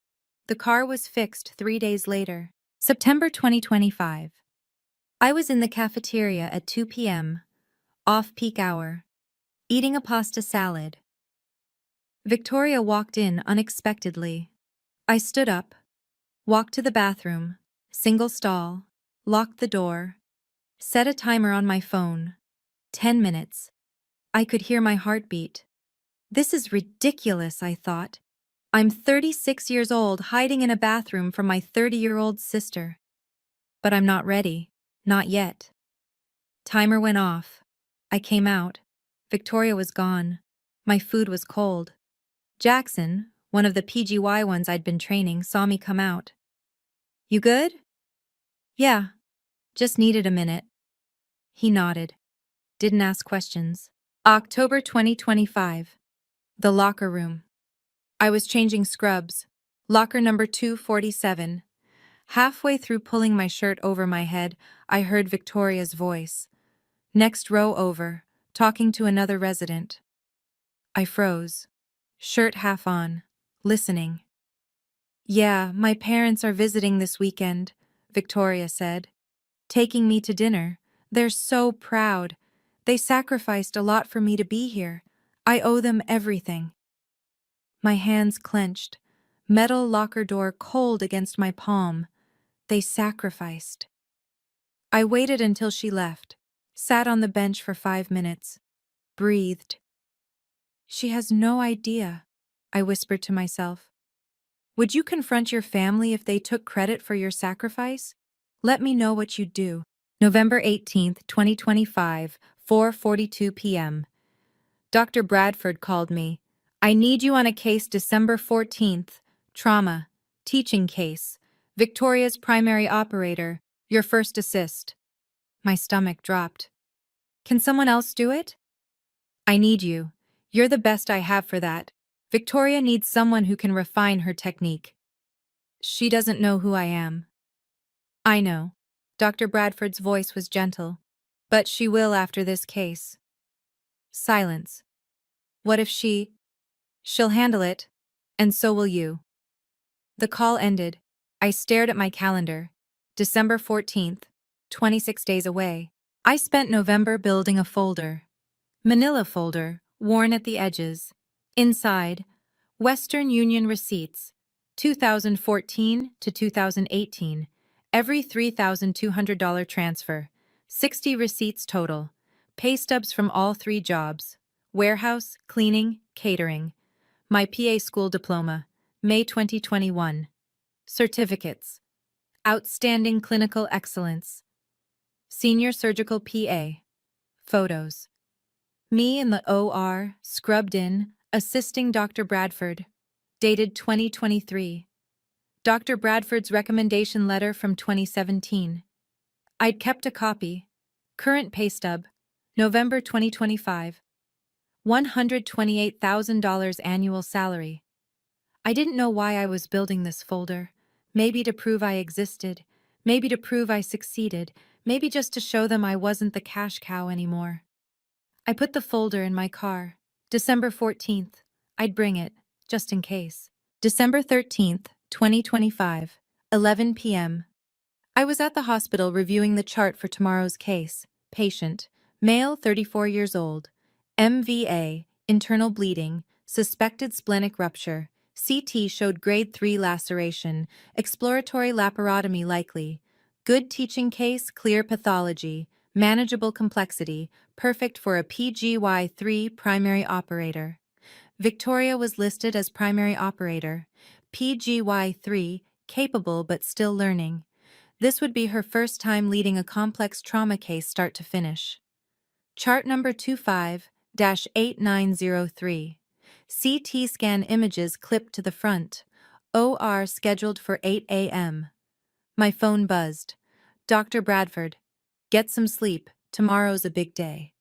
The car was fixed 3 days later. September 2025. I was in the cafeteria at 2 p.m., off-peak hour, eating a pasta salad. Victoria walked in unexpectedly. I stood up, walked to the bathroom, single stall, locked the door, set a timer on my phone. 10 minutes. I could hear my heartbeat. This is ridiculous, I thought. I'm 36 years old hiding in a bathroom from my 30-year-old sister. But I'm not ready. Not yet. Timer went off. I came out. Victoria was gone. My food was cold. Jackson, one of the PGY ones I'd been training, saw me come out. "You good?" "Yeah. Just needed a minute." He nodded. Didn't ask questions. October 2025. The locker room. I was changing scrubs. Locker number 247. Halfway through pulling my shirt over my head, I heard Victoria's voice. Next row over, talking to another resident. I froze. Shirt half on, listening. "Yeah, my parents are visiting this weekend," Victoria said. "Taking me to dinner. They're so proud. They sacrificed a lot for me to be here. I owe them everything." My hands clenched, metal locker door cold against my palm. They sacrificed. I waited until she left, sat on the bench for 5 minutes, breathed. "She has no idea," I whispered to myself. "Would you confront your family if they took credit for your sacrifice? Let me know what you'd do." November 18th, 2025, 4:42 p.m. Dr. Bradford called me. "I need you on a case December 14th. Trauma. Teaching case. Victoria's primary operator. Your first assist." My stomach dropped. "Can someone else do it?" "I need you. You're the best I have for that. Victoria needs someone who can refine her technique." "She doesn't know who I am." "I know." Dr. Bradford's voice was gentle. "But she will after this case." Silence. "What if she—" "She'll handle it. And so will you." The call ended. I stared at my calendar. December 14th, 26 days away. I spent November building a folder. Manila folder, worn at the edges. Inside, Western Union receipts, 2014 to 2018, every $3,200 transfer, 60 receipts total, pay stubs from all 3 jobs, warehouse, cleaning, catering, my PA school diploma, May 2021, certificates, outstanding clinical excellence, senior surgical PA, photos. Me in the OR, scrubbed in, assisting Dr. Bradford. Dated 2023. Dr. Bradford's recommendation letter from 2017. I'd kept a copy. Current pay stub. November 2025. $128,000 annual salary. I didn't know why I was building this folder. Maybe to prove I existed. Maybe to prove I succeeded. maybe just to show them I wasn't the cash cow anymore. I put the folder in my car. December 14th. I'd bring it, just in case. December 13th, 2025, 11 p.m. I was at the hospital reviewing the chart for tomorrow's case. Patient, male 34 years old, MVA, internal bleeding, suspected splenic rupture, CT showed grade 3 laceration, exploratory laparotomy likely, good teaching case, clear pathology, manageable complexity, perfect for a PGY3 primary operator. Victoria was listed as primary operator, PGY3, capable but still learning. This would be her first time leading a complex trauma case start to finish. Chart number 25-8903. CT scan images clipped to the front. OR scheduled for 8 a.m. My phone buzzed. Dr. Bradford. Get some sleep. Tomorrow's a big day.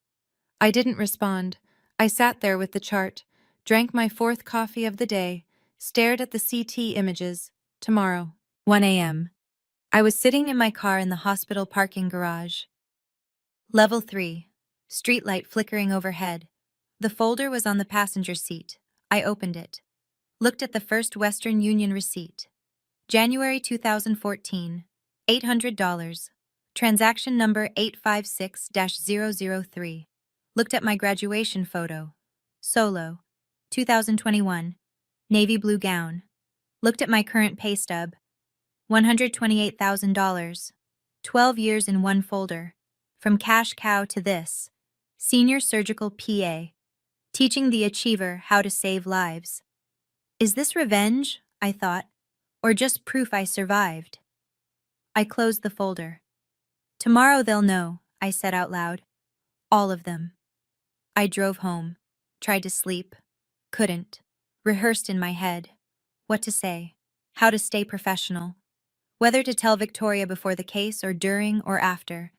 I didn't respond. I sat there with the chart, drank my fourth coffee of the day, stared at the CT images. Tomorrow, 1 a.m. I was sitting in my car in the hospital parking garage. Level 3. Streetlight flickering overhead. The folder was on the passenger seat. I opened it. Looked at the first Western Union receipt. January 2014. $800. Transaction number 856-003. Looked at my graduation photo. Solo. 2021. Navy blue gown. Looked at my current pay stub. $128,000. 12 years in one folder. From cash cow to this. Senior surgical PA. Teaching the achiever how to save lives. Is this revenge, I thought, or just proof I survived? I closed the folder. Tomorrow they'll know, I said out loud. All of them. I drove home. Tried to sleep. Couldn't. Rehearsed in my head. What to say. How to stay professional. Whether to tell Victoria before the case or during or after.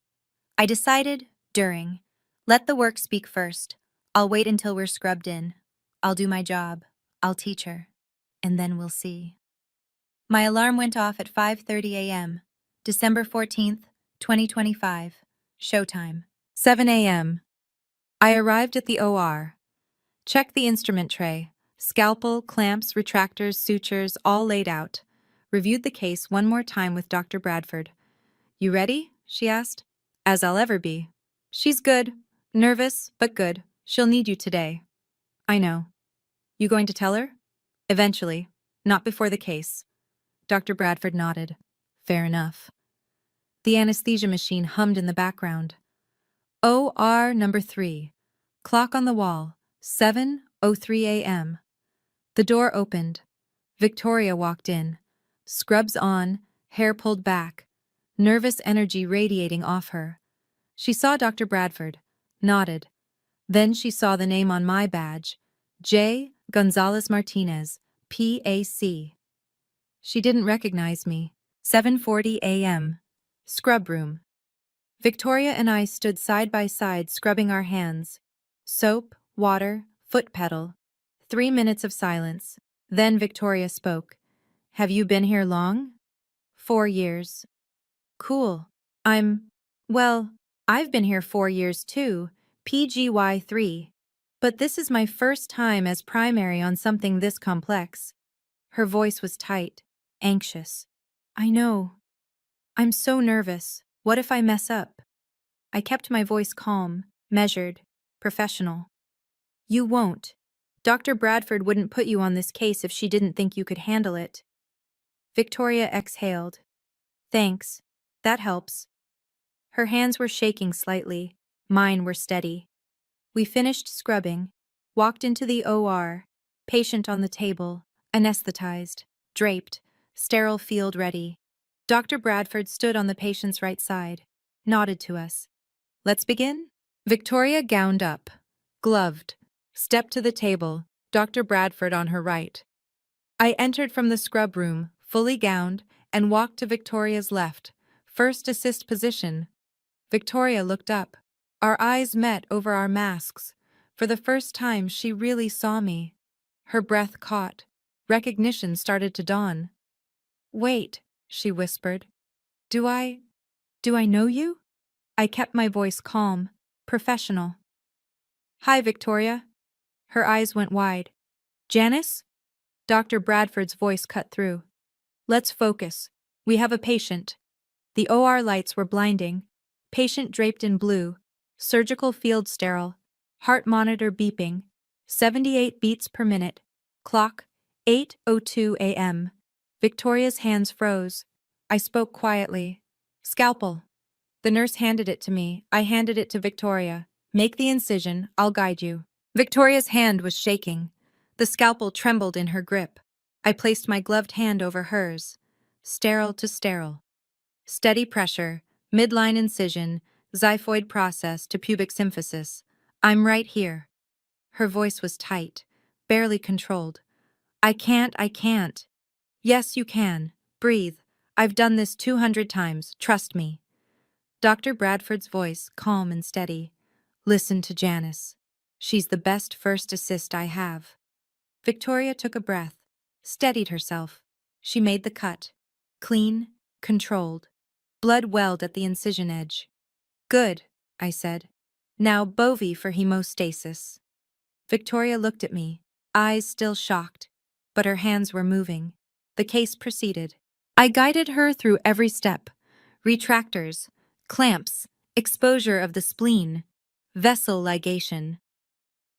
I decided, during. Let the work speak first. I'll wait until we're scrubbed in. I'll do my job. I'll teach her. And then we'll see. My alarm went off at 5:30 a.m. December 14th, 2025. Showtime. 7 a.m. I arrived at the OR. Checked the instrument tray. Scalpel, clamps, retractors, sutures, all laid out. Reviewed the case one more time with Dr. Bradford. You ready? She asked. As I'll ever be. She's good. Nervous, but good. She'll need you today. I know. You going to tell her? Eventually. Not before the case. Dr. Bradford nodded. Fair enough. The anesthesia machine hummed in the background. OR number 3. Clock on the wall. 7:03 a.m. The door opened. Victoria walked in. Scrubs on, hair pulled back. Nervous energy radiating off her. She saw Dr. Bradford. Nodded. Then she saw the name on my badge. J. Gonzalez Martinez, PAC. She didn't recognize me. 7:40 a.m. Scrub room. Victoria and I stood side by side scrubbing our hands. Soap, water, foot pedal. 3 minutes of silence. Then Victoria spoke. Have you been here long? 4 years. Cool. Well, I've been here 4 years too, PGY3. But this is my first time as primary on something this complex. Her voice was tight, anxious. I know. I'm so nervous. What if I mess up? I kept my voice calm, measured, professional. You won't. Dr. Bradford wouldn't put you on this case if she didn't think you could handle it. Victoria exhaled. Thanks. That helps. Her hands were shaking slightly. Mine were steady. We finished scrubbing, walked into the OR, patient on the table, anesthetized, draped, sterile field ready. Dr. Bradford stood on the patient's right side, nodded to us. Let's begin? Victoria gowned up, gloved, stepped to the table, Dr. Bradford on her right. I entered from the scrub room, fully gowned, and walked to Victoria's left, first assist position. Victoria looked up. Our eyes met over our masks. For the first time, she really saw me. Her breath caught. Recognition started to dawn. Wait, she whispered. Do I know you? I kept my voice calm, professional. Hi, Victoria. Her eyes went wide. Janice? Dr. Bradford's voice cut through. Let's focus. We have a patient. The OR lights were blinding. Patient draped in blue. Surgical field sterile. Heart monitor beeping. 78 beats per minute. Clock, 8:02 a.m. Victoria's hands froze. I spoke quietly. Scalpel. The nurse handed it to me. I handed it to Victoria. Make the incision. I'll guide you. Victoria's hand was shaking. The scalpel trembled in her grip. I placed my gloved hand over hers. Sterile to sterile. Steady pressure, midline incision, xiphoid process to pubic symphysis. I'm right here. Her voice was tight, barely controlled. I can't. Yes, you can. Breathe. I've done this 200 times, trust me. Dr. Bradford's voice, calm and steady. Listen to Janice. She's the best first assist I have. Victoria took a breath, steadied herself. She made the cut. Clean, controlled. Blood welled at the incision edge. Good, I said. Now Bovie for hemostasis. Victoria looked at me, eyes still shocked, but her hands were moving. The case proceeded. I guided her through every step. Retractors, clamps, exposure of the spleen, vessel ligation.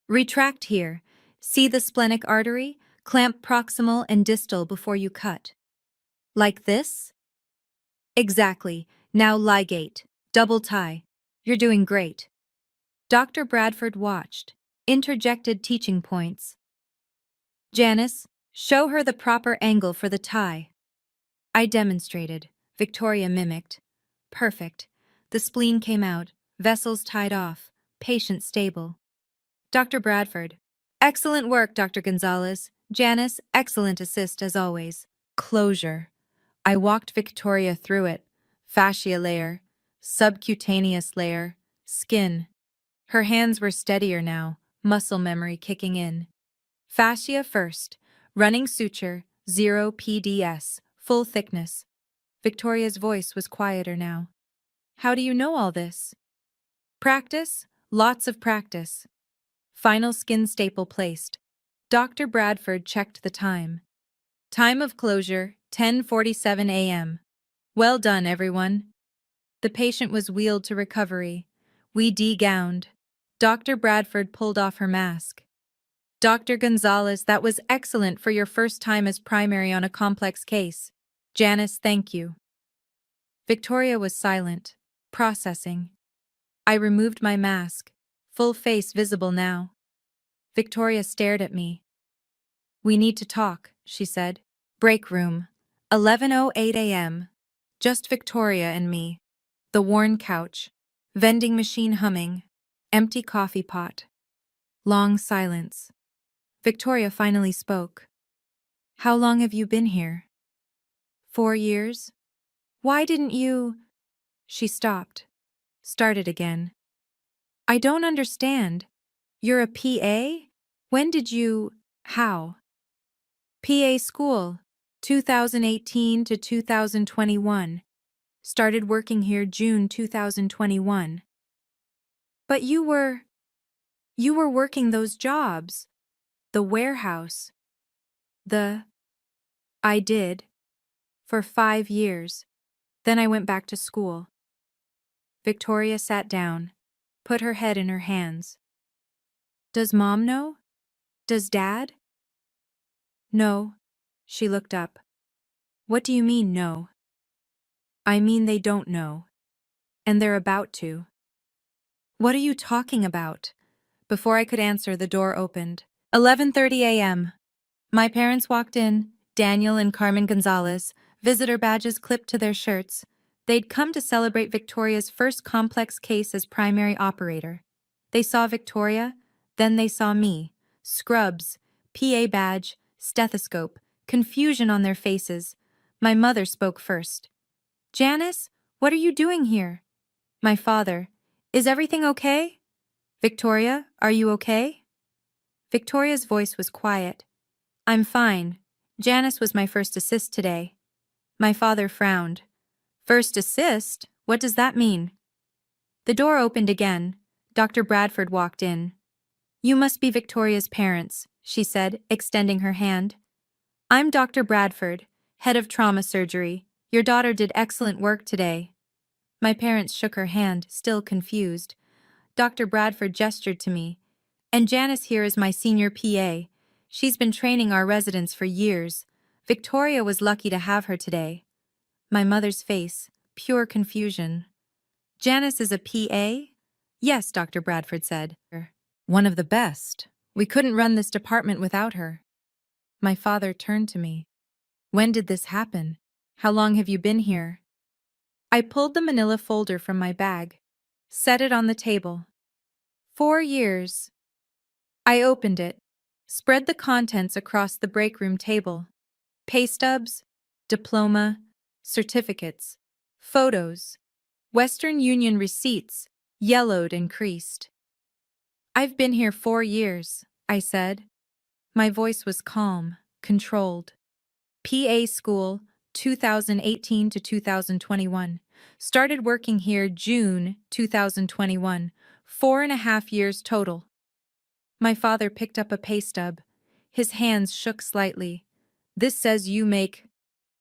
Retract here. See the splenic artery? Clamp proximal and distal before you cut. Like this? Exactly. Now ligate. Double tie. You're doing great. Dr. Bradford watched, interjected teaching points. Janice, show her the proper angle for the tie. I demonstrated. Victoria mimicked. Perfect. The spleen came out, vessels tied off, patient stable. Dr. Bradford. Excellent work, Dr. Gonzalez. Janice, excellent assist as always. Closure. I walked Victoria through it. Fascia layer, subcutaneous layer, skin. Her hands were steadier now, muscle memory kicking in. Fascia first, running suture, 0 PDS, full thickness. Victoria's voice was quieter now. How do you know all this? Practice, lots of practice. Final skin staple placed. Dr. Bradford checked the time. Time of closure, 10:47 a.m. Well done, everyone. The patient was wheeled to recovery. We de-gowned. Dr. Bradford pulled off her mask. Dr. Gonzalez, that was excellent for your first time as primary on a complex case. Janice, thank you. Victoria was silent, processing. I removed my mask, full face visible now. Victoria stared at me. We need to talk, she said. Break room. 11:08 a.m. Just Victoria and me. The worn couch. Vending machine humming. Empty coffee pot. Long silence. Victoria finally spoke. How long have you been here? 4 years? Why didn't you… She stopped. Started again. I don't understand. You're a PA? When did you… How? PA school, 2018 to 2021. Started working here June 2021. But you were working those jobs. The warehouse. I did. For 5 years. Then I went back to school. Victoria sat down, put her head in her hands. Does Mom know? Does Dad? No. She looked up. What do you mean, no? I mean they don't know. And they're about to. What are you talking about? Before I could answer, the door opened. 11:30 a.m. My parents walked in, Daniel and Carmen Gonzalez, visitor badges clipped to their shirts. They'd come to celebrate Victoria's first complex case as primary operator. They saw Victoria, then they saw me. Scrubs, PA badge, stethoscope, confusion on their faces. My mother spoke first. Janice, what are you doing here? My father, is everything okay? Victoria, are you okay? Victoria's voice was quiet. I'm fine. Janice was my first assist today. My father frowned. First assist? What does that mean? The door opened again. Dr. Bradford walked in. "You must be Victoria's parents," she said, extending her hand. "I'm Dr. Bradford, head of trauma surgery. Your daughter did excellent work today." My parents shook her hand, still confused. Dr. Bradford gestured to me. "And Janice here is my senior PA. She's been training our residents for years. Victoria was lucky to have her today." My mother's face, pure confusion. "Janice is a PA?" "Yes," Dr. Bradford said. "One of the best. We couldn't run this department without her." My father turned to me. "When did this happen? How long have you been here?" I pulled the manila folder from my bag, set it on the table. 4 years. I opened it, spread the contents across the break room table. Pay stubs, diploma, certificates, photos, Western Union receipts, yellowed and creased. "I've been here 4 years, I said. My voice was calm, controlled. PA school, 2018 to 2021. Started working here June 2021. 4.5 years total." My father picked up a pay stub. His hands shook slightly. "This says you make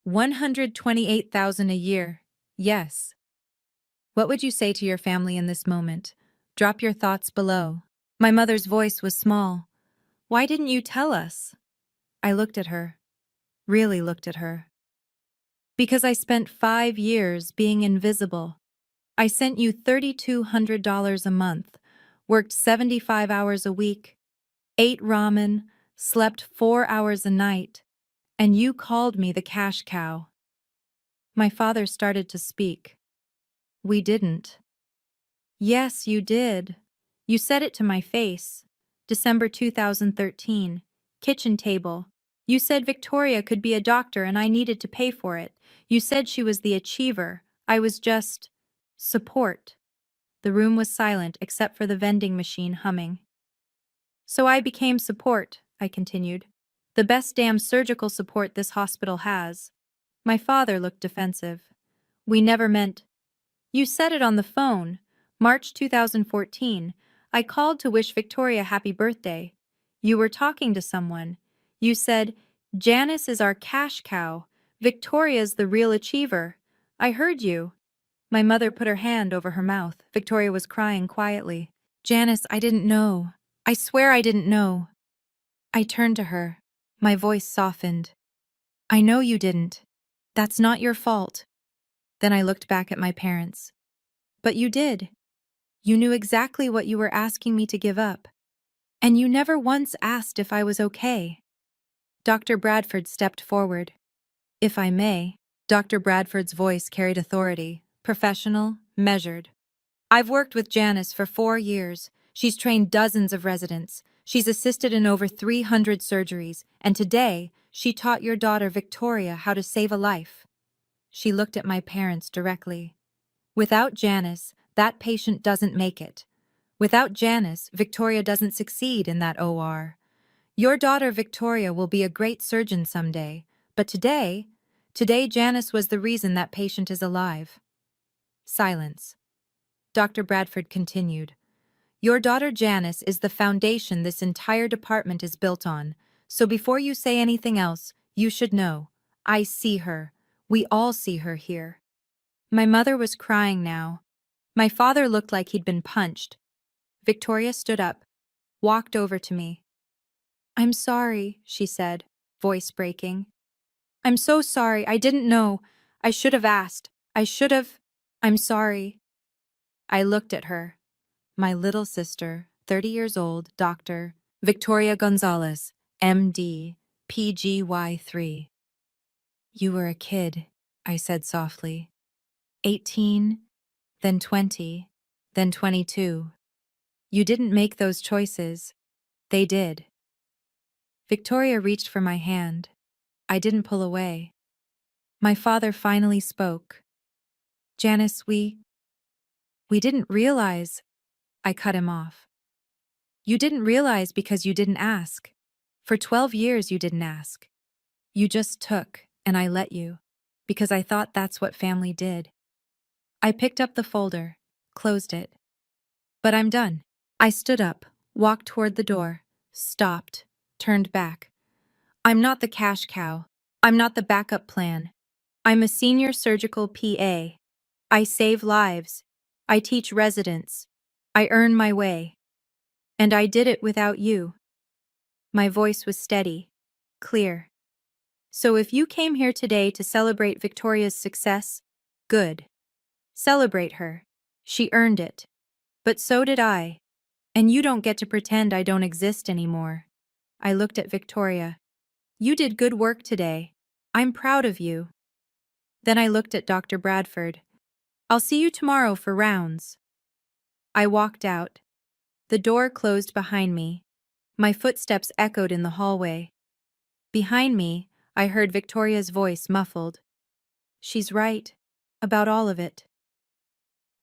128,000 a year. Yes." What would you say to your family in this moment? Drop your thoughts below. My mother's voice was small. "Why didn't you tell us?" I looked at her. Really looked at her. "Because I spent 5 years being invisible. I sent you $3,200 a month, worked 75 hours a week, ate ramen, slept 4 hours a night, and you called me the cash cow." My father started to speak. "We didn't." "Yes, you did. You said it to my face. December 2013. Kitchen table. You said Victoria could be a doctor and I needed to pay for it. You said she was the achiever. I was just support." The room was silent except for the vending machine humming. "So I became support," I continued. "The best damn surgical support this hospital has." My father looked defensive. "We never meant—" "You said it on the phone. March 2014. I called to wish Victoria happy birthday. You were talking to someone. You said, 'Janice is our cash cow. Victoria's the real achiever.' I heard you." My mother put her hand over her mouth. Victoria was crying quietly. "Janice, I didn't know. I swear I didn't know." I turned to her. My voice softened. "I know you didn't. That's not your fault." Then I looked back at my parents. "But you did. You knew exactly what you were asking me to give up. And you never once asked if I was okay." Dr. Bradford stepped forward. "If I may." Dr. Bradford's voice carried authority, professional, measured. "I've worked with Janice for 4 years. She's trained dozens of residents. She's assisted in over 300 surgeries. And today, she taught your daughter Victoria how to save a life." She looked at my parents directly. "Without Janice, that patient doesn't make it. Without Janice, Victoria doesn't succeed in that OR. Your daughter Victoria will be a great surgeon someday, but today Janice was the reason that patient is alive." Silence. Dr. Bradford continued. "Your daughter Janice is the foundation this entire department is built on, so before you say anything else, you should know. I see her. We all see her here." My mother was crying now. My father looked like he'd been punched. Victoria stood up, walked over to me. "I'm sorry," she said, voice breaking. "I'm so sorry. I didn't know. I should have asked. I'm sorry." I looked at her. My little sister, 30 years old, Dr. Victoria Gonzalez, MD, PGY3. "You were a kid," I said softly. 18, then 20, then 22. You didn't make those choices. They did." Victoria reached for my hand. I didn't pull away. My father finally spoke. "Janice, we didn't realize—" I cut him off. "You didn't realize because you didn't ask. For 12 years you didn't ask. You just took, and I let you, because I thought that's what family did." I picked up the folder, closed it. But I'm done. I stood up, walked toward the door, stopped, turned back. I'm not the cash cow. I'm not the backup plan. I'm a senior surgical PA. I save lives. I teach residents. I earn my way. And I did it without you. My voice was steady, clear. So if you came here today to celebrate Victoria's success, good. Celebrate her. She earned it. But so did I. And you don't get to pretend I don't exist anymore. I looked at Victoria. You did good work today. I'm proud of you. Then I looked at Dr. Bradford. I'll see you tomorrow for rounds. I walked out. The door closed behind me. My footsteps echoed in the hallway. Behind me, I heard Victoria's voice muffled. She's right. About all of it.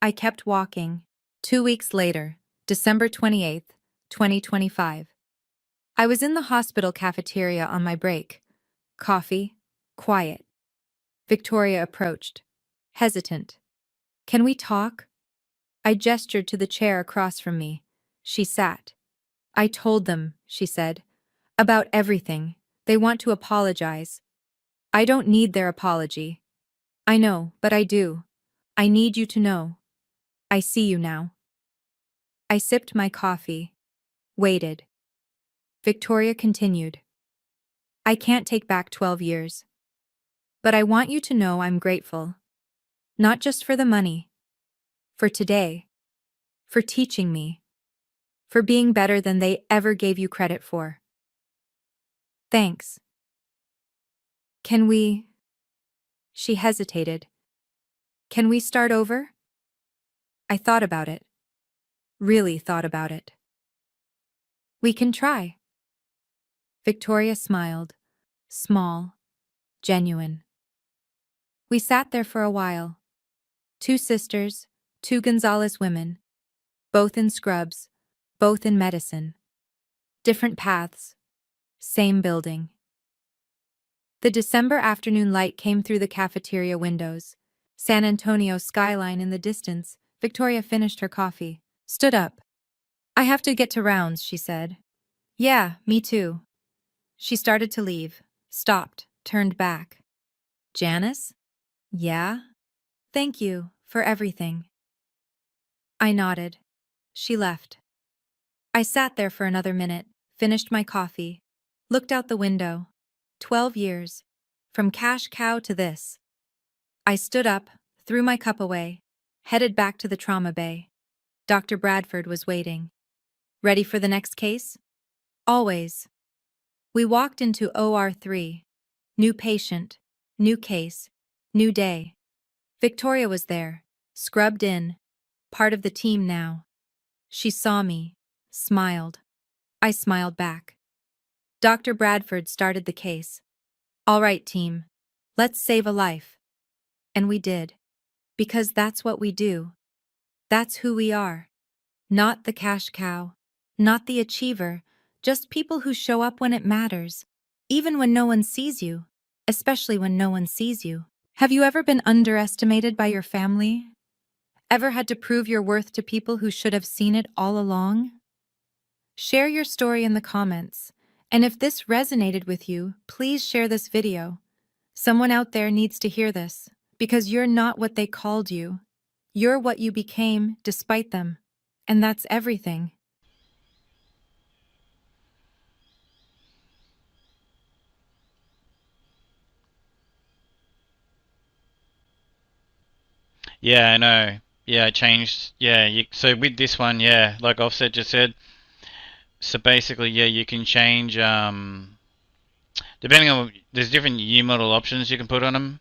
I kept walking. 2 weeks later, December 28th, 2025. I was in the hospital cafeteria on my break. Coffee. Quiet. Victoria approached. Hesitant. Can we talk? I gestured to the chair across from me. She sat. I told them, she said. About everything. They want to apologize. I don't need their apology. I know, but I do. I need you to know. I see you now. I sipped my coffee. Waited. Victoria continued. I can't take back 12 years. But I want you to know I'm grateful. Not just for the money. For today. For teaching me. For being better than they ever gave you credit for. Thanks. Can we... She hesitated. Can we start over? I thought about it. Really thought about it. We can try. Victoria smiled. Small. Genuine. We sat there for a while. 2 sisters, 2 Gonzalez women. Both in scrubs. Both in medicine. Different paths. Same building. The December afternoon light came through the cafeteria windows. San Antonio skyline in the distance. Victoria finished her coffee. Stood up. I have to get to rounds, she said. Yeah, me too. She started to leave. Stopped. Turned back. Janice? Yeah? Thank you for everything. I nodded. She left. I sat there for another minute, finished my coffee, looked out the window. 12 years. From cash cow to this. I stood up, threw my cup away, headed back to the trauma bay. Dr. Bradford was waiting. Ready for the next case? Always. We walked into OR3. New patient, new case, new day. Victoria was there, scrubbed in, part of the team now. She saw me, smiled. I smiled back. Dr. Bradford started the case. All right, team. Let's save a life. And we did. Because that's what we do. That's who we are. Not the cash cow. Not the achiever. Just people who show up when it matters. Even when no one sees you. Especially when no one sees you. Have you ever been underestimated by your family? Ever had to prove your worth to people who should have seen it all along? Share your story in the comments. And if this resonated with you, please share this video. Someone out there needs to hear this, because you're not what they called you. You're what you became despite them. And that's everything. Yeah, I know. Yeah, I changed. Yeah, so with this one, yeah, like Offset just said, so basically, yeah, you can change, depending on, there's different U model options you can put on them.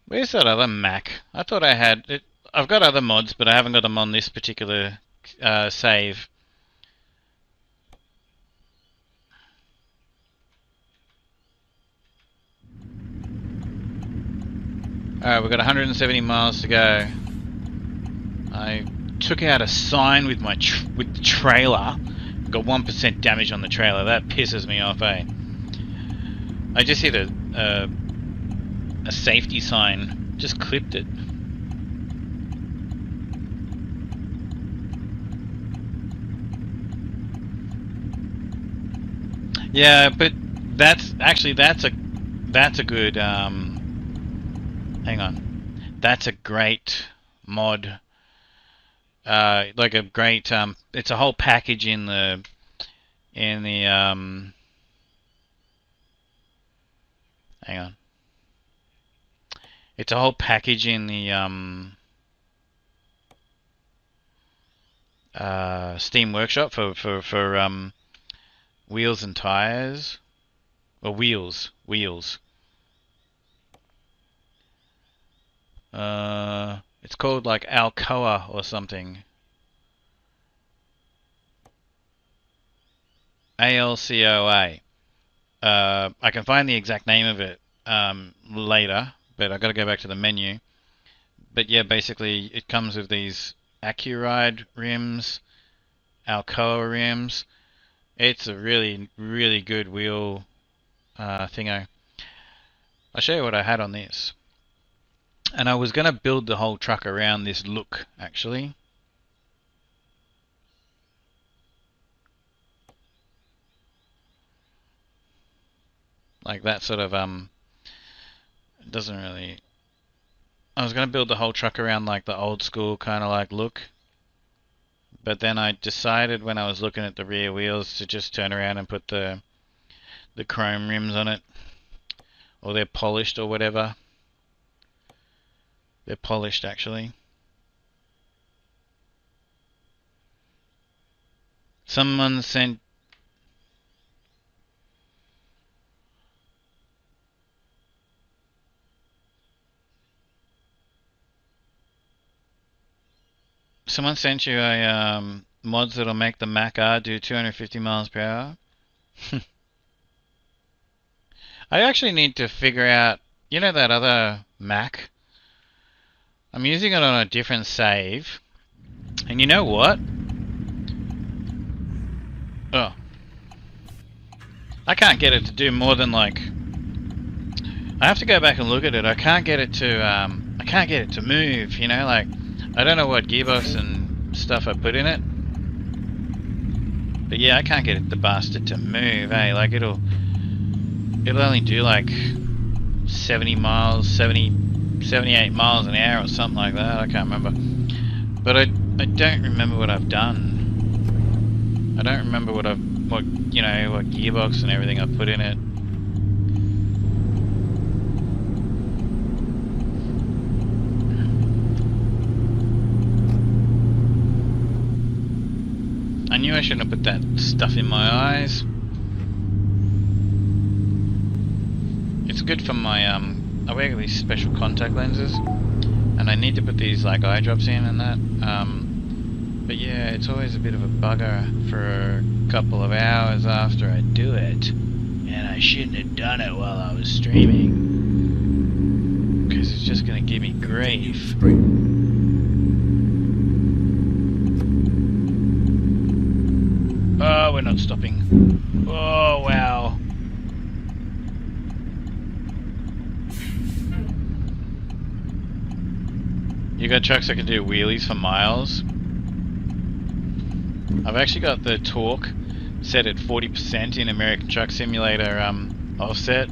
Where's that other Mac? I thought I had it. I've got other mods, but I haven't got them on this particular save. Alright, we've got 170 miles to go. I took out a sign with my with the trailer. Got 1% damage on the trailer. That pisses me off, eh? I just hit a a safety sign. Just clipped it. Yeah, but that's a good hang on. That's a great mod. Like a great it's a whole package in the hang on. It's a whole package in the Steam Workshop for wheels and tires, or wheels. It's called like Alcoa or something. ALCOA. I can find the exact name of it later, but I've got to go back to the menu. But yeah, basically it comes with these AccuRide rims, Alcoa rims. It's a really, really good wheel thingo. I'll show you what I had on this. And I was going to build the whole truck around this look, actually. Like that sort of, it doesn't really... I was going to build the whole truck around like the old school kind of like look. But then I decided when I was looking at the rear wheels to just turn around and put the chrome rims on it. Or they're polished or whatever. They're polished actually. Someone sent you a mods that'll make the Mac R do 250 miles per hour. I actually need to figure out, you know, that other Mac? I'm using it on a different save. And you know what? Oh. I can't get it to do more than like... I have to go back and look at it. I can't get it to move, you know, like... I don't know what gearbox and stuff I put in it. But yeah, I can't get the bastard to move, eh? Like it'll only do like 78 miles an hour or something like that. I can't remember. But I don't remember what I've done. I don't remember what gearbox and everything I've put in it. I knew I shouldn't have put that stuff in my eyes. It's good for my I wear these special contact lenses, and I need to put these like eye drops in and that. But yeah, it's always a bit of a bugger for a couple of hours after I do it, and I shouldn't have done it while I was streaming, because it's just gonna give me grief. Oh, we're not stopping. Oh, wow. You got trucks that can do wheelies for miles. I've actually got the torque set at 40% in American Truck Simulator offset.